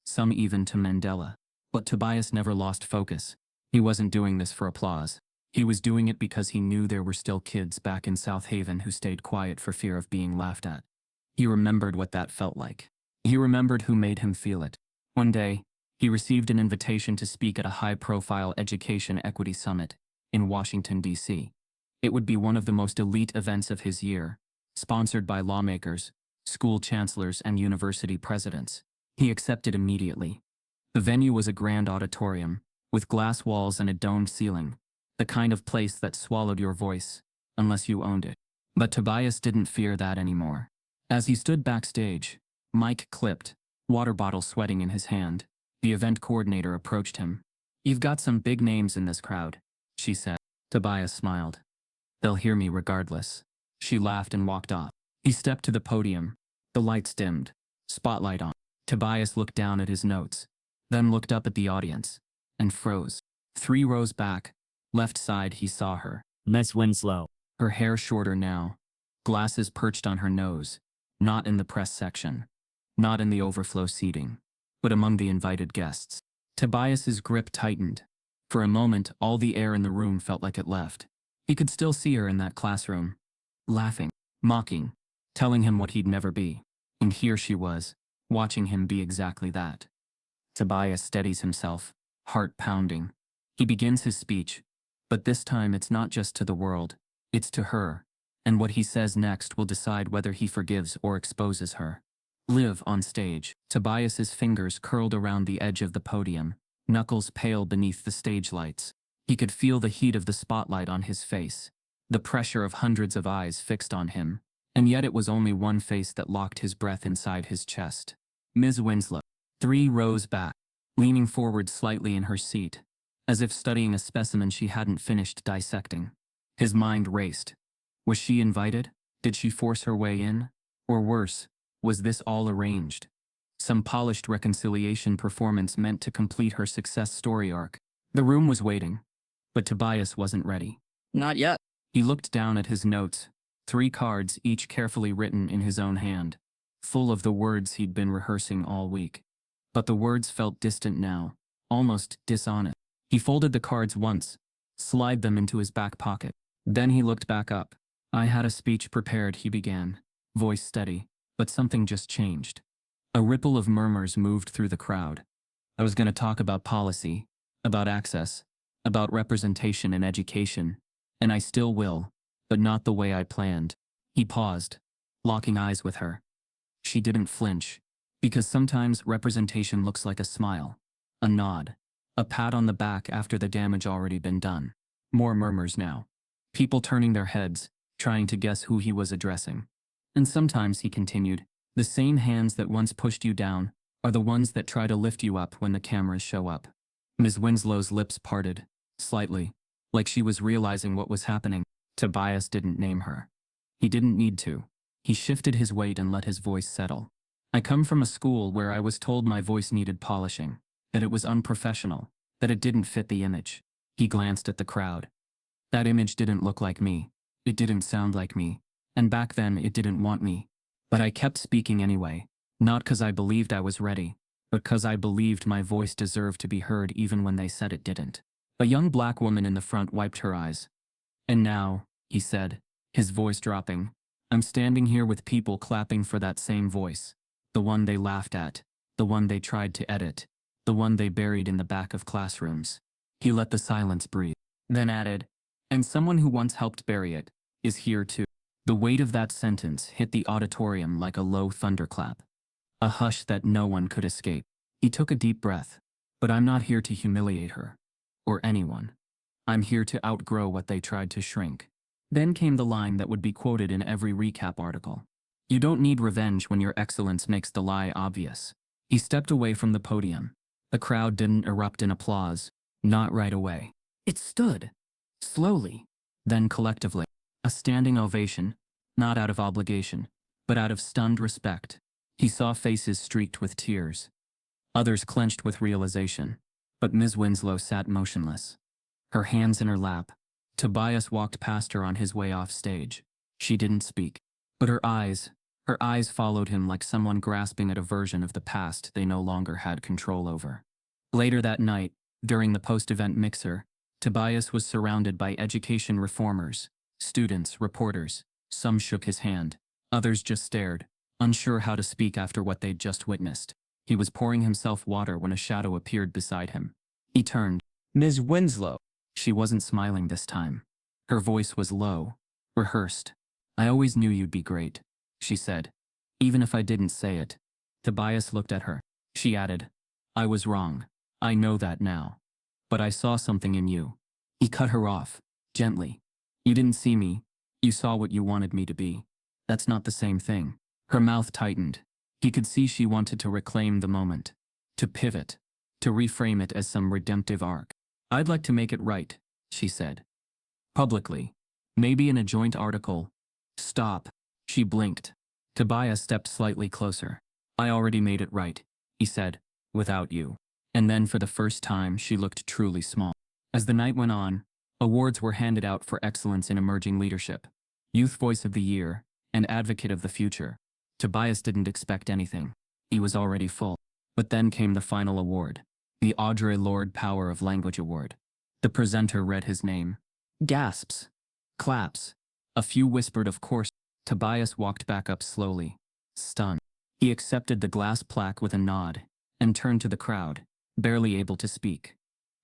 [SPEAKER 1] some even to Mandela. But Tobias never lost focus. He wasn't doing this for applause. He was doing it because he knew there were still kids back in South Haven who stayed quiet for fear of being laughed at. He remembered what that felt like. He remembered who made him feel it. One day, he received an invitation to speak at a high-profile education equity summit in Washington, D.C. It would be one of the most elite events of his year, sponsored by lawmakers, school chancellors, and university presidents. He accepted immediately. The venue was a grand auditorium, with glass walls and a domed ceiling, the kind of place that swallowed your voice, unless you owned it. But Tobias didn't fear that anymore. As he stood backstage, mic clipped, water bottle sweating in his hand, the event coordinator approached him. "You've got some big names in this crowd," she said. Tobias smiled. "They'll hear me regardless." She laughed and walked off. He stepped to the podium. The lights dimmed, spotlight on. Tobias looked down at his notes, then looked up at the audience, and froze. 3 rows back, left side, he saw her.
[SPEAKER 4] Miss Winslow.
[SPEAKER 1] Her hair shorter now, glasses perched on her nose, not in the press section, not in the overflow seating, but among the invited guests. Tobias's grip tightened. For a moment, all the air in the room felt like it left. He could still see her in that classroom, laughing, mocking, telling him what he'd never be. And here she was, watching him be exactly that. Tobias steadies himself, heart pounding. He begins his speech, but this time it's not just to the world, it's to her, and what he says next will decide whether he forgives or exposes her. Live on stage. Tobias's fingers curled around the edge of the podium, knuckles pale beneath the stage lights. He could feel the heat of the spotlight on his face, the pressure of hundreds of eyes fixed on him, and yet it was only one face that locked his breath inside his chest. Ms. Winslow. 3 rows back, leaning forward slightly in her seat, as if studying a specimen she hadn't finished dissecting. His mind raced. Was she invited? Did she force her way in? Or worse, was this all arranged? Some polished reconciliation performance meant to complete her success story arc. The room was waiting, but Tobias wasn't ready.
[SPEAKER 4] Not yet.
[SPEAKER 1] He looked down at his notes, 3 cards each carefully written in his own hand, full of the words he'd been rehearsing all week. But the words felt distant now, almost dishonest. He folded the cards once, slid them into his back pocket. Then he looked back up. "I had a speech prepared," he began, voice steady. But something just changed. A ripple of murmurs moved through the crowd. I was going to talk about policy, about access, about representation in education, and I still will, but not the way I planned. He paused, locking eyes with her. She didn't flinch, because sometimes representation looks like a smile, a nod, a pat on the back after the damage already been done. More murmurs now. People turning their heads, trying to guess who he was addressing. And sometimes, he continued, the same hands that once pushed you down are the ones that try to lift you up when the cameras show up. Ms. Winslow's lips parted, slightly, like she was realizing what was happening. Tobias didn't name her. He didn't need to. He shifted his weight and let his voice settle. I come from a school where I was told my voice needed polishing, that it was unprofessional, that it didn't fit the image. He glanced at the crowd. That image didn't look like me. It didn't sound like me. And back then it didn't want me. But I kept speaking anyway, not because I believed I was ready, but because I believed my voice deserved to be heard even when they said it didn't. A young black woman in the front wiped her eyes. And now, he said, his voice dropping, I'm standing here with people clapping for that same voice. The one they laughed at, the one they tried to edit, the one they buried in the back of classrooms. He let the silence breathe, then added, and someone who once helped bury it is here too. The weight of that sentence hit the auditorium like a low thunderclap. A hush that no one could escape. He took a deep breath. But I'm not here to humiliate her. Or anyone. I'm here to outgrow what they tried to shrink. Then came the line that would be quoted in every recap article. You don't need revenge when your excellence makes the lie obvious. He stepped away from the podium. The crowd didn't erupt in applause. Not right away. It stood. Slowly. Then collectively. A standing ovation, not out of obligation, but out of stunned respect. He saw faces streaked with tears. Others clenched with realization. But Ms. Winslow sat motionless. Her hands in her lap. Tobias walked past her on his way off stage. She didn't speak. But her eyes followed him like someone grasping at a version of the past they no longer had control over. Later that night, during the post-event mixer, Tobias was surrounded by education reformers. Students, reporters. Some shook his hand. Others just stared, unsure how to speak after what they'd just witnessed. He was pouring himself water when a shadow appeared beside him. He turned. Ms. Winslow. She wasn't smiling this time. Her voice was low, rehearsed. I always knew you'd be great, she said. Even if I didn't say it. Tobias looked at her. She added, I was wrong. I know that now. But I saw something in you. He cut her off, gently. You didn't see me. You saw what you wanted me to be. That's not the same thing. Her mouth tightened. He could see she wanted to reclaim the moment. To pivot. To reframe it as some redemptive arc. I'd like to make it right, she said. Publicly. Maybe in a joint article. Stop. She blinked. Tobias stepped slightly closer. I already made it right, he said, without you. And then for the first time she looked truly small. As the night went on, awards were handed out for excellence in emerging leadership, Youth Voice of the Year, and Advocate of the Future. Tobias didn't expect anything. He was already full. But then came the final award, the Audre Lorde Power of Language Award. The presenter read his name. Gasps. Claps. A few whispered of course. Tobias walked back up slowly, stunned. He accepted the glass plaque with a nod, and turned to the crowd, barely able to speak.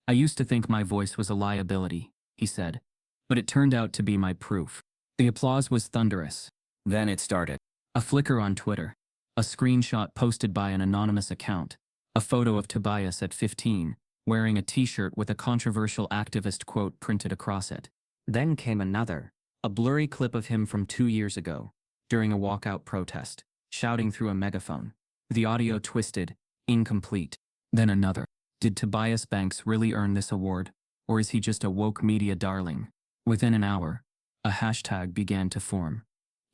[SPEAKER 1] I used to think my voice was a liability, he said, but it turned out to be my proof. The applause was thunderous. Then it started. A flicker on Twitter. A screenshot posted by an anonymous account. A photo of Tobias at 15, wearing a t-shirt with a controversial activist quote printed across it. Then came another. A blurry clip of him from 2 years ago, during a walkout protest, shouting through a megaphone. The audio twisted, incomplete. Then another. Did Tobias Banks really earn this award, or is he just a woke media darling? Within an hour, a hashtag began to form.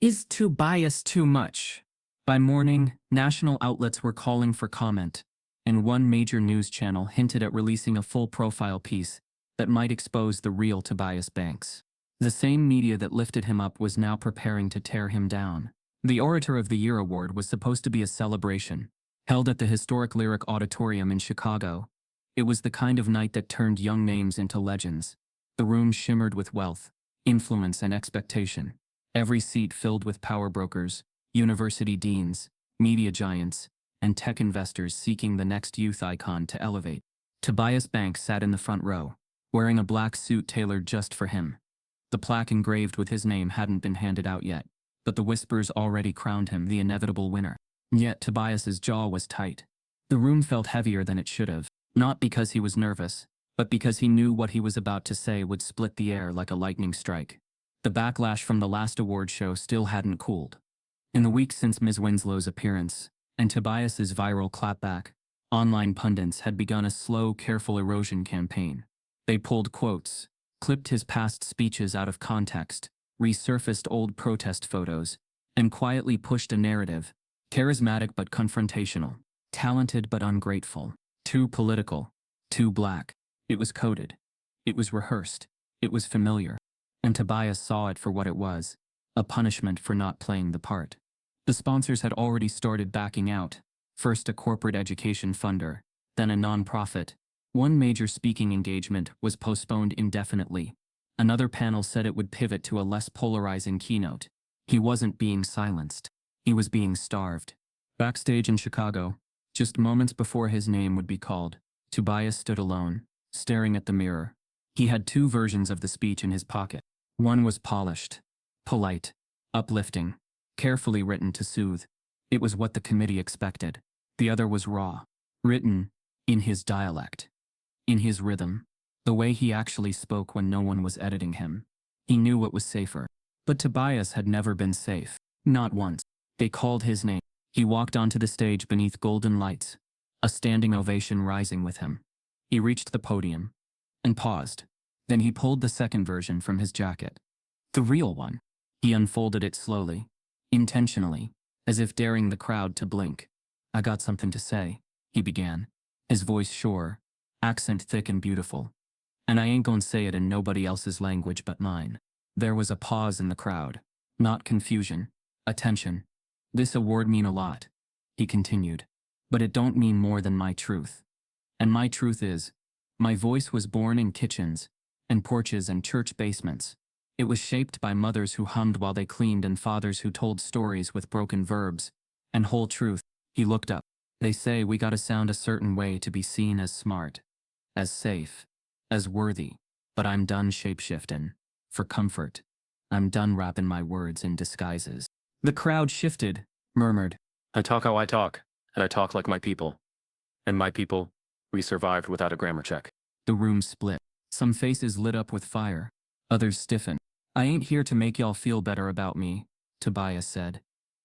[SPEAKER 1] Is Tobias too much? By morning, national outlets were calling for comment, and one major news channel hinted at releasing a full profile piece that might expose the real Tobias Banks. The same media that lifted him up was now preparing to tear him down. The Orator of the Year award was supposed to be a celebration, held at the historic Lyric Auditorium in Chicago. It was the kind of night that turned young names into legends. The room shimmered with wealth, influence, and expectation. Every seat filled with power brokers, university deans, media giants, and tech investors seeking the next youth icon to elevate. Tobias Banks sat in the front row, wearing a black suit tailored just for him. The plaque engraved with his name hadn't been handed out yet, but the whispers already crowned him the inevitable winner. Yet Tobias's jaw was tight. The room felt heavier than it should have, not because he was nervous, but because he knew what he was about to say would split the air like a lightning strike. The backlash from the last award show still hadn't cooled. In the weeks since Ms. Winslow's appearance, and Tobias's viral clapback, online pundits had begun a slow, careful erosion campaign. They pulled quotes, clipped his past speeches out of context, resurfaced old protest photos, and quietly pushed a narrative, charismatic but confrontational, talented but ungrateful, too political, too black. It was coded. It was rehearsed. It was familiar. And Tobias saw it for what it was, a punishment for not playing the part. The sponsors had already started backing out, first a corporate education funder, then a nonprofit. One major speaking engagement was postponed indefinitely. Another panel said it would pivot to a less polarizing keynote. He wasn't being silenced. He was being starved. Backstage in Chicago, just moments before his name would be called, Tobias stood alone, staring at the mirror. He had two versions of the speech in his pocket. One was polished, polite, uplifting, carefully written to soothe. It was what the committee expected. The other was raw, written in his dialect, in his rhythm, the way he actually spoke when no one was editing him. He knew what was safer. But Tobias had never been safe. Not once. They called his name. He walked onto the stage beneath golden lights, a standing ovation rising with him. He reached the podium and paused. Then he pulled the second version from his jacket. The real one. He unfolded it slowly, intentionally, as if daring the crowd to blink. "I got something to say," he began, his voice sure, accent thick and beautiful. "And I ain't gonna say it in nobody else's language but mine." There was a pause in the crowd. Not confusion, attention. "This award mean a lot," he continued, "but it don't mean more than my truth. And my truth is, my voice was born in kitchens, and porches and church basements. It was shaped by mothers who hummed while they cleaned and fathers who told stories with broken verbs. And whole truth." He looked up. "They say we gotta sound a certain way to be seen as smart, as safe, as worthy. But I'm done shapeshiftin'. For comfort. I'm done wrapping my words in disguises." The crowd shifted, murmured,
[SPEAKER 4] "I talk how I talk, and I talk like my people. And my people, we survived without a grammar check."
[SPEAKER 1] The room split. Some faces lit up with fire. Others stiffened. "I ain't here to make y'all feel better about me," Tobias said.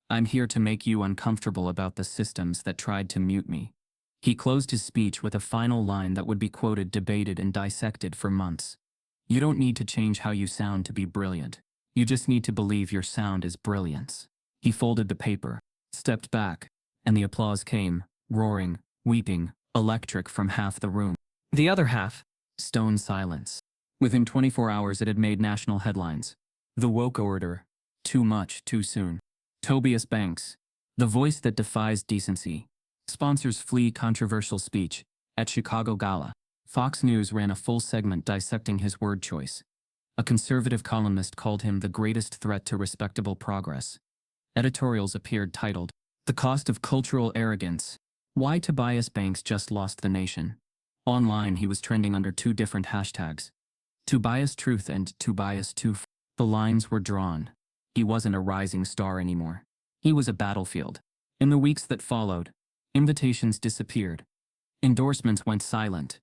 [SPEAKER 1] "I'm here to make you uncomfortable about the systems that tried to mute me." He closed his speech with a final line that would be quoted, debated, and dissected for months. "You don't need to change how you sound to be brilliant. You just need to believe your sound is brilliance." He folded the paper, stepped back, and the applause came, roaring, weeping, electric from half the room. The other half, stone silence. Within 24 hours it had made national headlines. The woke orator. Too much, too soon. Tobias Banks. The voice that defies decency. Sponsors flee controversial speech. At Chicago Gala, Fox News ran a full segment dissecting his word choice. A conservative columnist called him the greatest threat to respectable progress. Editorials appeared titled, "The Cost of Cultural Arrogance. Why Tobias Banks Just Lost the Nation." Online he was trending under two different hashtags. Tobias Truth and Tobias Toof. The lines were drawn. He wasn't a rising star anymore. He was a battlefield. In the weeks that followed, invitations disappeared. Endorsements went silent.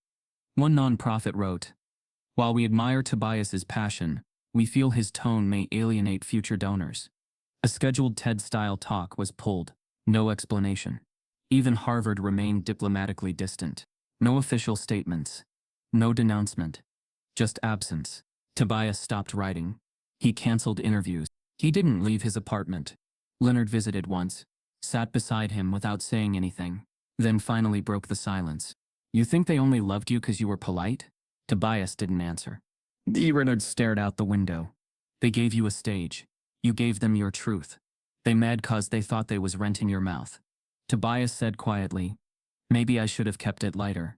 [SPEAKER 1] One nonprofit wrote, "While we admire Tobias's passion, we feel his tone may alienate future donors." A scheduled TED-style talk was pulled. No explanation. Even Harvard remained diplomatically distant. No official statements. No denouncement. Just absence. Tobias stopped writing. He canceled interviews. He didn't leave his apartment. Leonard visited once, sat beside him without saying anything, then finally broke the silence. "You think they only loved you because you were polite?" Tobias didn't answer. Leonard stared out the window. "They gave you a stage. You gave them your truth. They mad 'cause they thought they was renting your mouth." Tobias said quietly, "Maybe I should have kept it lighter."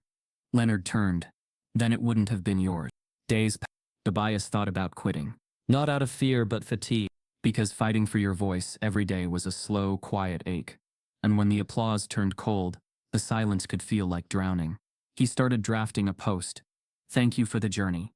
[SPEAKER 1] Leonard turned. "Then it wouldn't have been yours." Days passed. Tobias thought about quitting. Not out of fear but fatigue. Because fighting for your voice every day was a slow, quiet ache. And when the applause turned cold, the silence could feel like drowning. He started drafting a post. Thank you for the journey.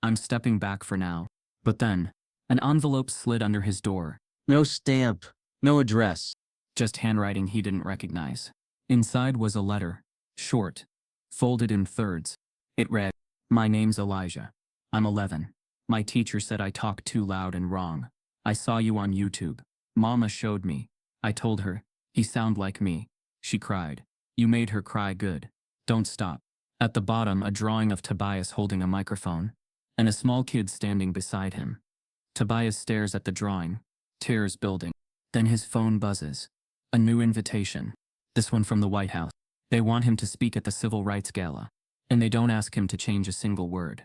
[SPEAKER 1] I'm stepping back for now. But then, an envelope slid under his door.
[SPEAKER 5] No stamp, no address.
[SPEAKER 1] Just handwriting he didn't recognize. Inside was a letter, short, folded in thirds. It read, My name's Elijah. I'm 11. My teacher said I talk too loud and wrong. I saw you on YouTube. Mama showed me. I told her, he sound like me. She cried. You made her cry good. Don't stop. At the bottom, a drawing of Tobias holding a microphone, and a small kid standing beside him. Tobias stares at the drawing, tears building. Then his phone buzzes. A new invitation. This one from the White House. They want him to speak at the Civil Rights Gala, and they don't ask him to change a single word.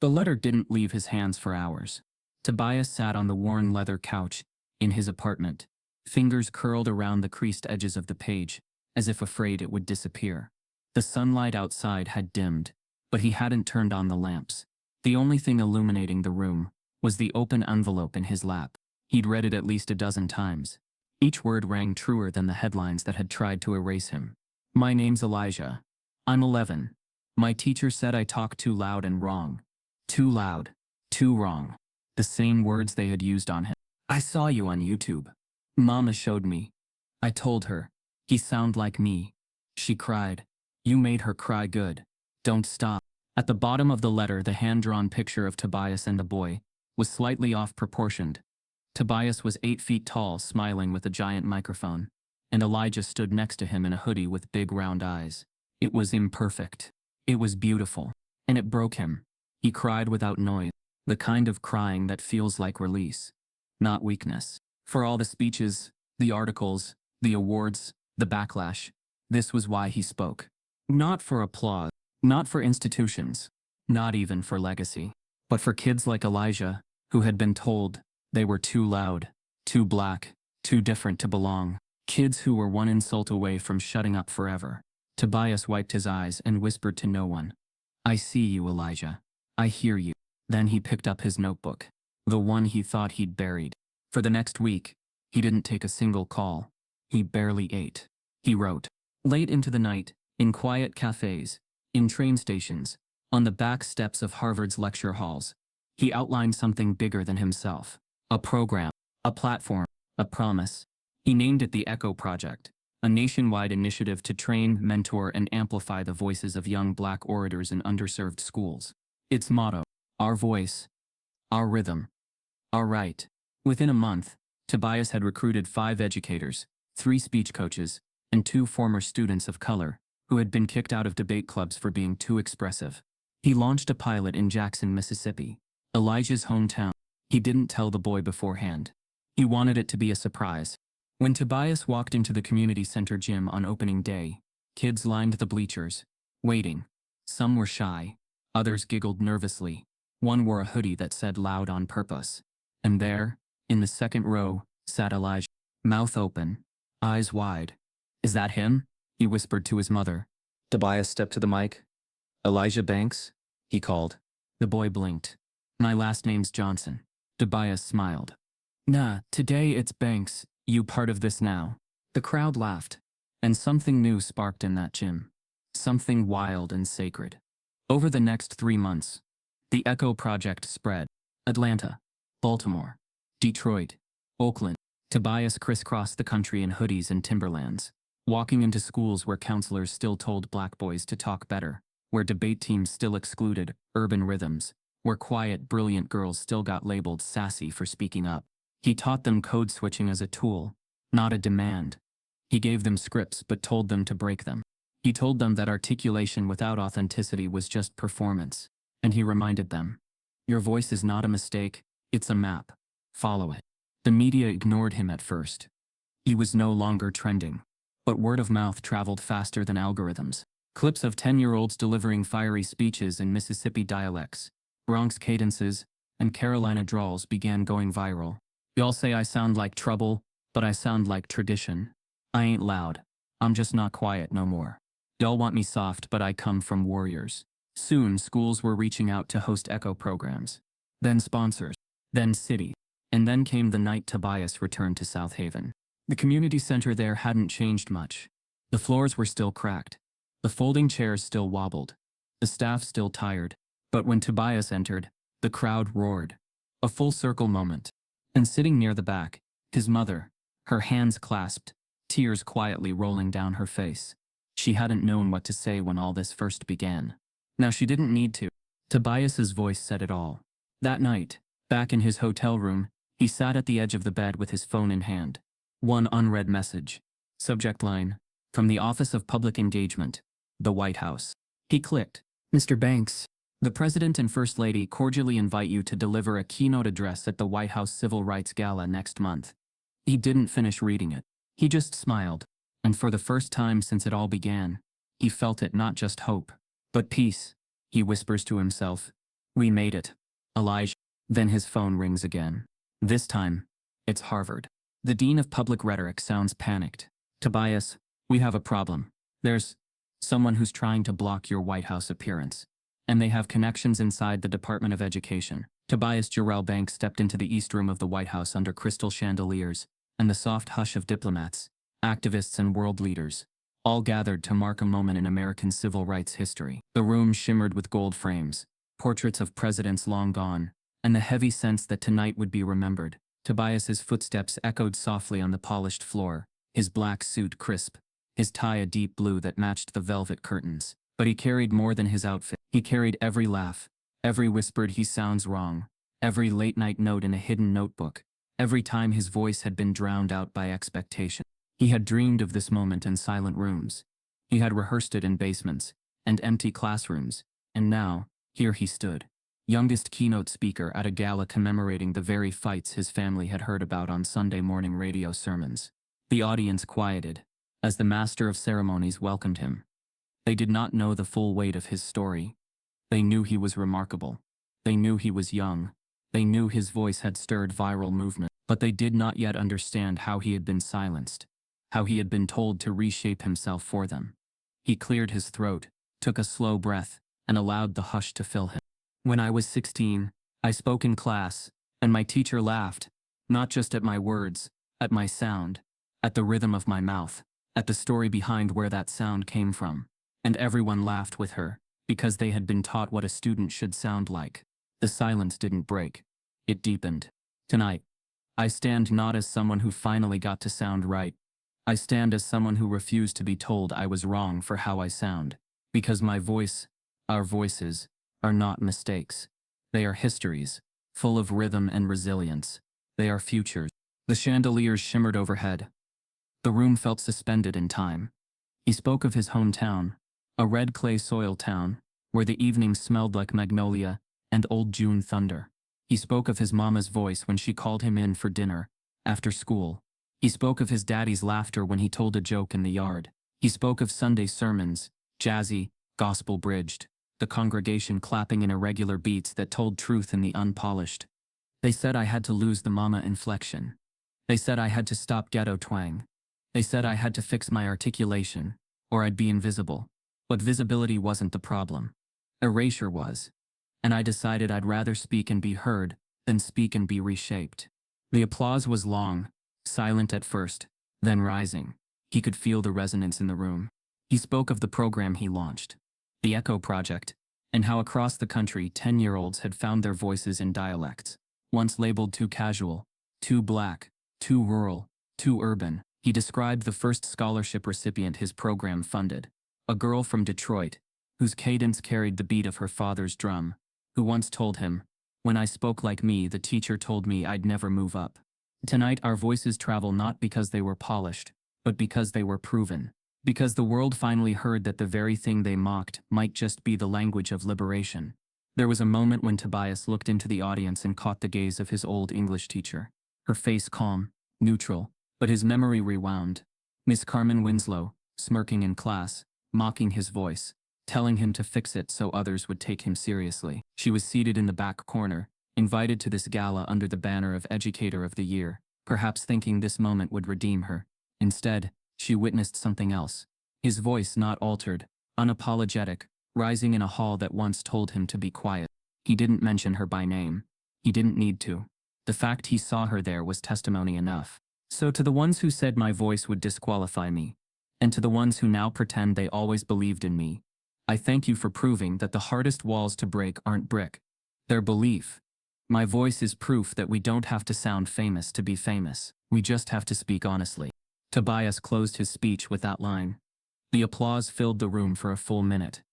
[SPEAKER 1] The letter didn't leave his hands for hours. Tobias sat on the worn leather couch in his apartment, fingers curled around the creased edges of the page, as if afraid it would disappear. The sunlight outside had dimmed, but he hadn't turned on the lamps. The only thing illuminating the room was the open envelope in his lap. He'd read it at least a dozen times. Each word rang truer than the headlines that had tried to erase him. My name's Elijah. I'm 11. My teacher said I talk too loud and wrong. Too loud. Too wrong. The same words they had used on him. I saw you on YouTube. Mama showed me. I told her. He sound like me. She cried. You made her cry good. Don't stop. At the bottom of the letter, the hand-drawn picture of Tobias and the boy was slightly off-proportioned. Tobias was 8 feet tall, smiling with a giant microphone, and Elijah stood next to him in a hoodie with big round eyes. It was imperfect. It was beautiful. And it broke him. He cried without noise, the kind of crying that feels like release, not weakness. For all the speeches, the articles, the awards, the backlash, this was why he spoke. Not for applause, not for institutions, not even for legacy, but for kids like Elijah, who had been told they were too loud, too black, too different to belong. Kids who were one insult away from shutting up forever. Tobias wiped his eyes and whispered to no one. I see you, Elijah. I hear you. Then he picked up his notebook, the one he thought he'd buried. For the next week, he didn't take a single call. He barely ate. He wrote. Late into the night, in quiet cafes, in train stations, on the back steps of Harvard's lecture halls, he outlined something bigger than himself. A program, a platform, a promise. He named it the Echo Project, a nationwide initiative to train, mentor, and amplify the voices of young Black orators in underserved schools. Its motto, our voice, our rhythm, our right. Within a month, Tobias had recruited 5 educators, 3 speech coaches, and 2 former students of color who had been kicked out of debate clubs for being too expressive. He launched a pilot in Jackson, Mississippi, Elijah's hometown. He didn't tell the boy beforehand. He wanted it to be a surprise. When Tobias walked into the community center gym on opening day, kids lined the bleachers, waiting. Some were shy, others giggled nervously. One wore a hoodie that said loud on purpose. And there, in the second row, sat Elijah, mouth open, eyes wide. Is that him? He whispered to his mother. Tobias stepped to the mic. Elijah Banks? He called. The boy blinked. My last name's Johnson. Tobias smiled. Nah, today it's Banks. You part of this now. The crowd laughed. And something new sparked in that gym. Something wild and sacred. Over the next 3 months, the Echo Project spread. Atlanta, Baltimore, Detroit, Oakland. Tobias crisscrossed the country in hoodies and Timberlands, walking into schools where counselors still told Black boys to talk better, where debate teams still excluded urban rhythms, where quiet, brilliant girls still got labeled sassy for speaking up. He taught them code switching as a tool, not a demand. He gave them scripts but told them to break them. He told them that articulation without authenticity was just performance. And he reminded them, your voice is not a mistake, it's a map. Follow it. The media ignored him at first. He was no longer trending. But word of mouth traveled faster than algorithms. Clips of 10-year-olds delivering fiery speeches in Mississippi dialects, Bronx cadences, and Carolina drawls began going viral. Y'all say I sound like trouble, but I sound like tradition. I ain't loud. I'm just not quiet no more. Y'all want me soft, but I come from warriors. Soon, schools were reaching out to host Echo programs. Then sponsors. Then cities. And then came the night Tobias returned to South Haven. The community center there hadn't changed much. The floors were still cracked. The folding chairs still wobbled. The staff still tired. But when Tobias entered, the crowd roared. A full circle moment. And sitting near the back, his mother, her hands clasped, tears quietly rolling down her face. She hadn't known what to say when all this first began. Now she didn't need to. Tobias's voice said it all. That night, back in his hotel room, he sat at the edge of the bed with his phone in hand. One unread message. Subject line, from the Office of Public Engagement, the White House. He clicked.
[SPEAKER 2] Mr. Banks,
[SPEAKER 1] The President and First Lady cordially invite you to deliver a keynote address at the White House Civil Rights Gala next month. He didn't finish reading it. He just smiled, and for the first time since it all began, he felt it not just hope, but peace. He whispers to himself, "We made it. Elijah." Then his phone rings again. This time, it's Harvard. The Dean of Public Rhetoric sounds panicked. "Tobias, we have a problem. There's someone who's trying to block your White House appearance. And they have connections inside the Department of Education." Tobias Jerrell Banks stepped into the East Room of the White House under crystal chandeliers, and the soft hush of diplomats, activists and world leaders, all gathered to mark a moment in American civil rights history. The room shimmered with gold frames, portraits of presidents long gone, and the heavy sense that tonight would be remembered. Tobias's footsteps echoed softly on the polished floor, his black suit crisp, his tie a deep blue that matched the velvet curtains. But he carried more than his outfit. He carried every laugh, every whispered "he sounds wrong," every late-night note in a hidden notebook, every time his voice had been drowned out by expectation. He had dreamed of this moment in silent rooms. He had rehearsed it in basements and empty classrooms, and now, here he stood, youngest keynote speaker at a gala commemorating the very fights his family had heard about on Sunday morning radio sermons. The audience quieted, as the master of ceremonies welcomed him. They did not know the full weight of his story. They knew he was remarkable. They knew he was young. They knew his voice had stirred viral movement. But they did not yet understand how he had been silenced, how he had been told to reshape himself for them. He cleared his throat, took a slow breath, and allowed the hush to fill him. "When I was 16, I spoke in class, and my teacher laughed, not just at my words, at my sound, at the rhythm of my mouth, at the story behind where that sound came from. And everyone laughed with her, because they had been taught what a student should sound like." The silence didn't break. It deepened. "Tonight, I stand not as someone who finally got to sound right. I stand as someone who refused to be told I was wrong for how I sound. Because my voice, our voices, are not mistakes. They are histories, full of rhythm and resilience. They are futures." The chandeliers shimmered overhead. The room felt suspended in time. He spoke of his hometown, a red clay soil town, where the evenings smelled like magnolia and old June thunder. He spoke of his mama's voice when she called him in for dinner, after school. He spoke of his daddy's laughter when he told a joke in the yard. He spoke of Sunday sermons, jazzy, gospel-bridged, the congregation clapping in irregular beats that told truth in the unpolished. They said I had to lose the mama inflection. They said I had to stop ghetto twang. They said I had to fix my articulation, or I'd be invisible. But visibility wasn't the problem. Erasure was. And I decided I'd rather speak and be heard than speak and be reshaped. The applause was long, silent at first, then rising. He could feel the resonance in the room. He spoke of the program he launched, the Echo Project, and how across the country 10-year-olds had found their voices in dialects, once labeled too casual, too black, too rural, too urban. He described the first scholarship recipient his program funded, a girl from Detroit, whose cadence carried the beat of her father's drum, who once told him, "When I spoke like me, the teacher told me I'd never move up." Tonight our voices travel not because they were polished, but because they were proven. Because the world finally heard that the very thing they mocked might just be the language of liberation. There was a moment when Tobias looked into the audience and caught the gaze of his old English teacher. Her face calm, neutral, but his memory rewound. Miss Carmen Winslow, smirking in class, mocking his voice, telling him to fix it so others would take him seriously. She was seated in the back corner, invited to this gala under the banner of Educator of the Year, perhaps thinking this moment would redeem her. Instead, she witnessed something else. His voice not altered, unapologetic, rising in a hall that once told him to be quiet. He didn't mention her by name. He didn't need to. The fact he saw her there was testimony enough. So to the ones who said my voice would disqualify me, and to the ones who now pretend they always believed in me, I thank you for proving that the hardest walls to break aren't brick. They're belief. My voice is proof that we don't have to sound famous to be famous. We just have to speak honestly. Tobias closed his speech with that line. The applause filled the room for a full minute.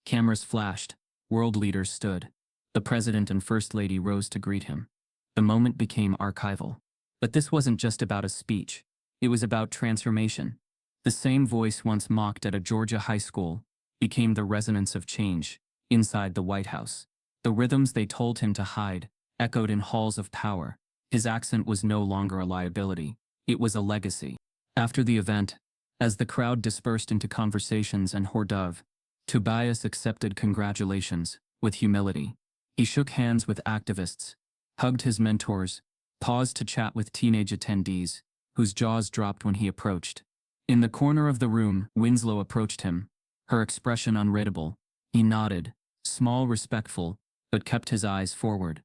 [SPEAKER 1] Cameras flashed. World leaders stood. The president and first lady rose to greet him. The moment became archival. But this wasn't just about a speech. It was about transformation. The same voice once mocked at a Georgia high school became the resonance of change inside the White House. The rhythms they told him to hide echoed in halls of power. His accent was no longer a liability. It was a legacy. After the event, as the crowd dispersed into conversations and hors d'oeuvre, Tobias accepted congratulations with humility. He shook hands with activists, hugged his mentors, paused to chat with teenage attendees, whose jaws dropped when he approached. In the corner of the room, Winslow approached him, her expression unreadable. He nodded, small, respectful, but kept his eyes forward.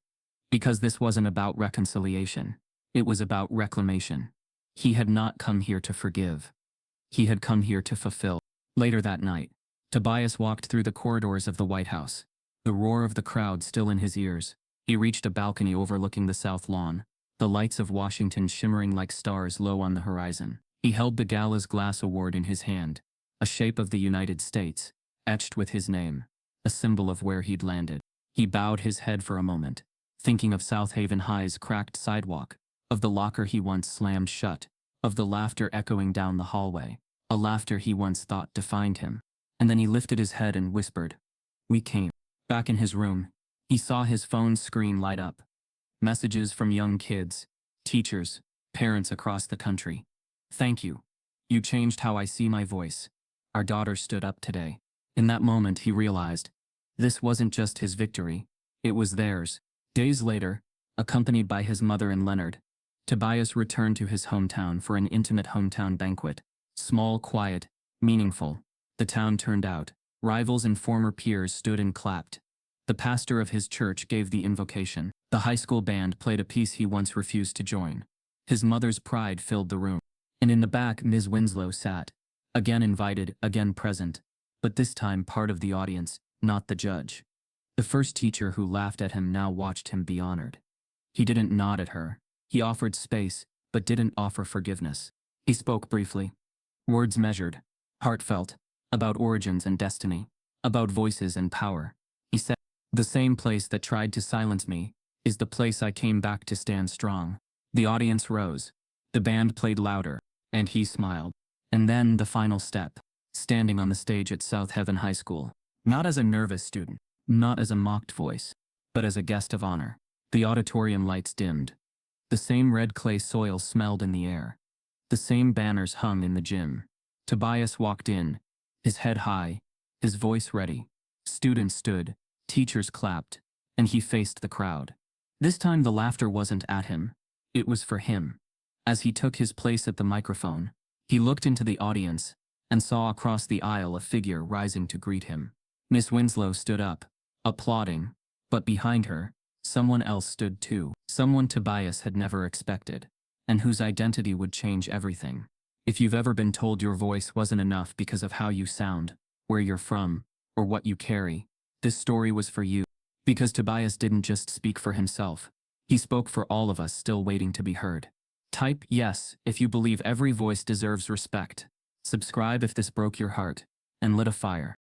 [SPEAKER 1] Because this wasn't about reconciliation. It was about reclamation. He had not come here to forgive. He had come here to fulfill. Later that night, Tobias walked through the corridors of the White House, the roar of the crowd still in his ears. He reached a balcony overlooking the South Lawn, the lights of Washington shimmering like stars low on the horizon. He held the gala's glass award in his hand, a shape of the United States, etched with his name, a symbol of where he'd landed. He bowed his head for a moment, thinking of South Haven High's cracked sidewalk, of the locker he once slammed shut, of the laughter echoing down the hallway, a laughter he once thought defined him. And then he lifted his head and whispered, "We came." Back in his room, he saw his phone's screen light up. Messages from young kids, teachers, parents across the country. "Thank you. You changed how I see my voice. Our daughter stood up today." In that moment he realized, this wasn't just his victory, it was theirs. Days later, accompanied by his mother and Leonard, Tobias returned to his hometown for an intimate hometown banquet. Small, quiet, meaningful. The town turned out. Rivals and former peers stood and clapped. The pastor of his church gave the invocation. The high school band played a piece he once refused to join. His mother's pride filled the room. And in the back, Ms. Winslow sat. Again invited, again present. But this time part of the audience, not the judge. The first teacher who laughed at him now watched him be honored. He didn't nod at her. He offered space, but didn't offer forgiveness. He spoke briefly. Words measured, heartfelt, about origins and destiny, about voices and power. He said, "The same place that tried to silence me is the place I came back to stand strong." The audience rose. The band played louder, and he smiled. And then the final step, standing on the stage at South Haven High School. Not as a nervous student, not as a mocked voice, but as a guest of honor. The auditorium lights dimmed. The same red clay soil smelled in the air. The same banners hung in the gym. Tobias walked in, his head high, his voice ready. Students stood, teachers clapped, and he faced the crowd. This time the laughter wasn't at him. It was for him. As he took his place at the microphone, he looked into the audience and saw across the aisle a figure rising to greet him. Miss Winslow stood up, applauding, but behind her, someone else stood too. Someone Tobias had never expected, and whose identity would change everything. If you've ever been told your voice wasn't enough because of how you sound, where you're from, or what you carry, this story was for you. Because Tobias didn't just speak for himself. He spoke for all of us still waiting to be heard. Type yes if you believe every voice deserves respect. Subscribe if this broke your heart and lit a fire.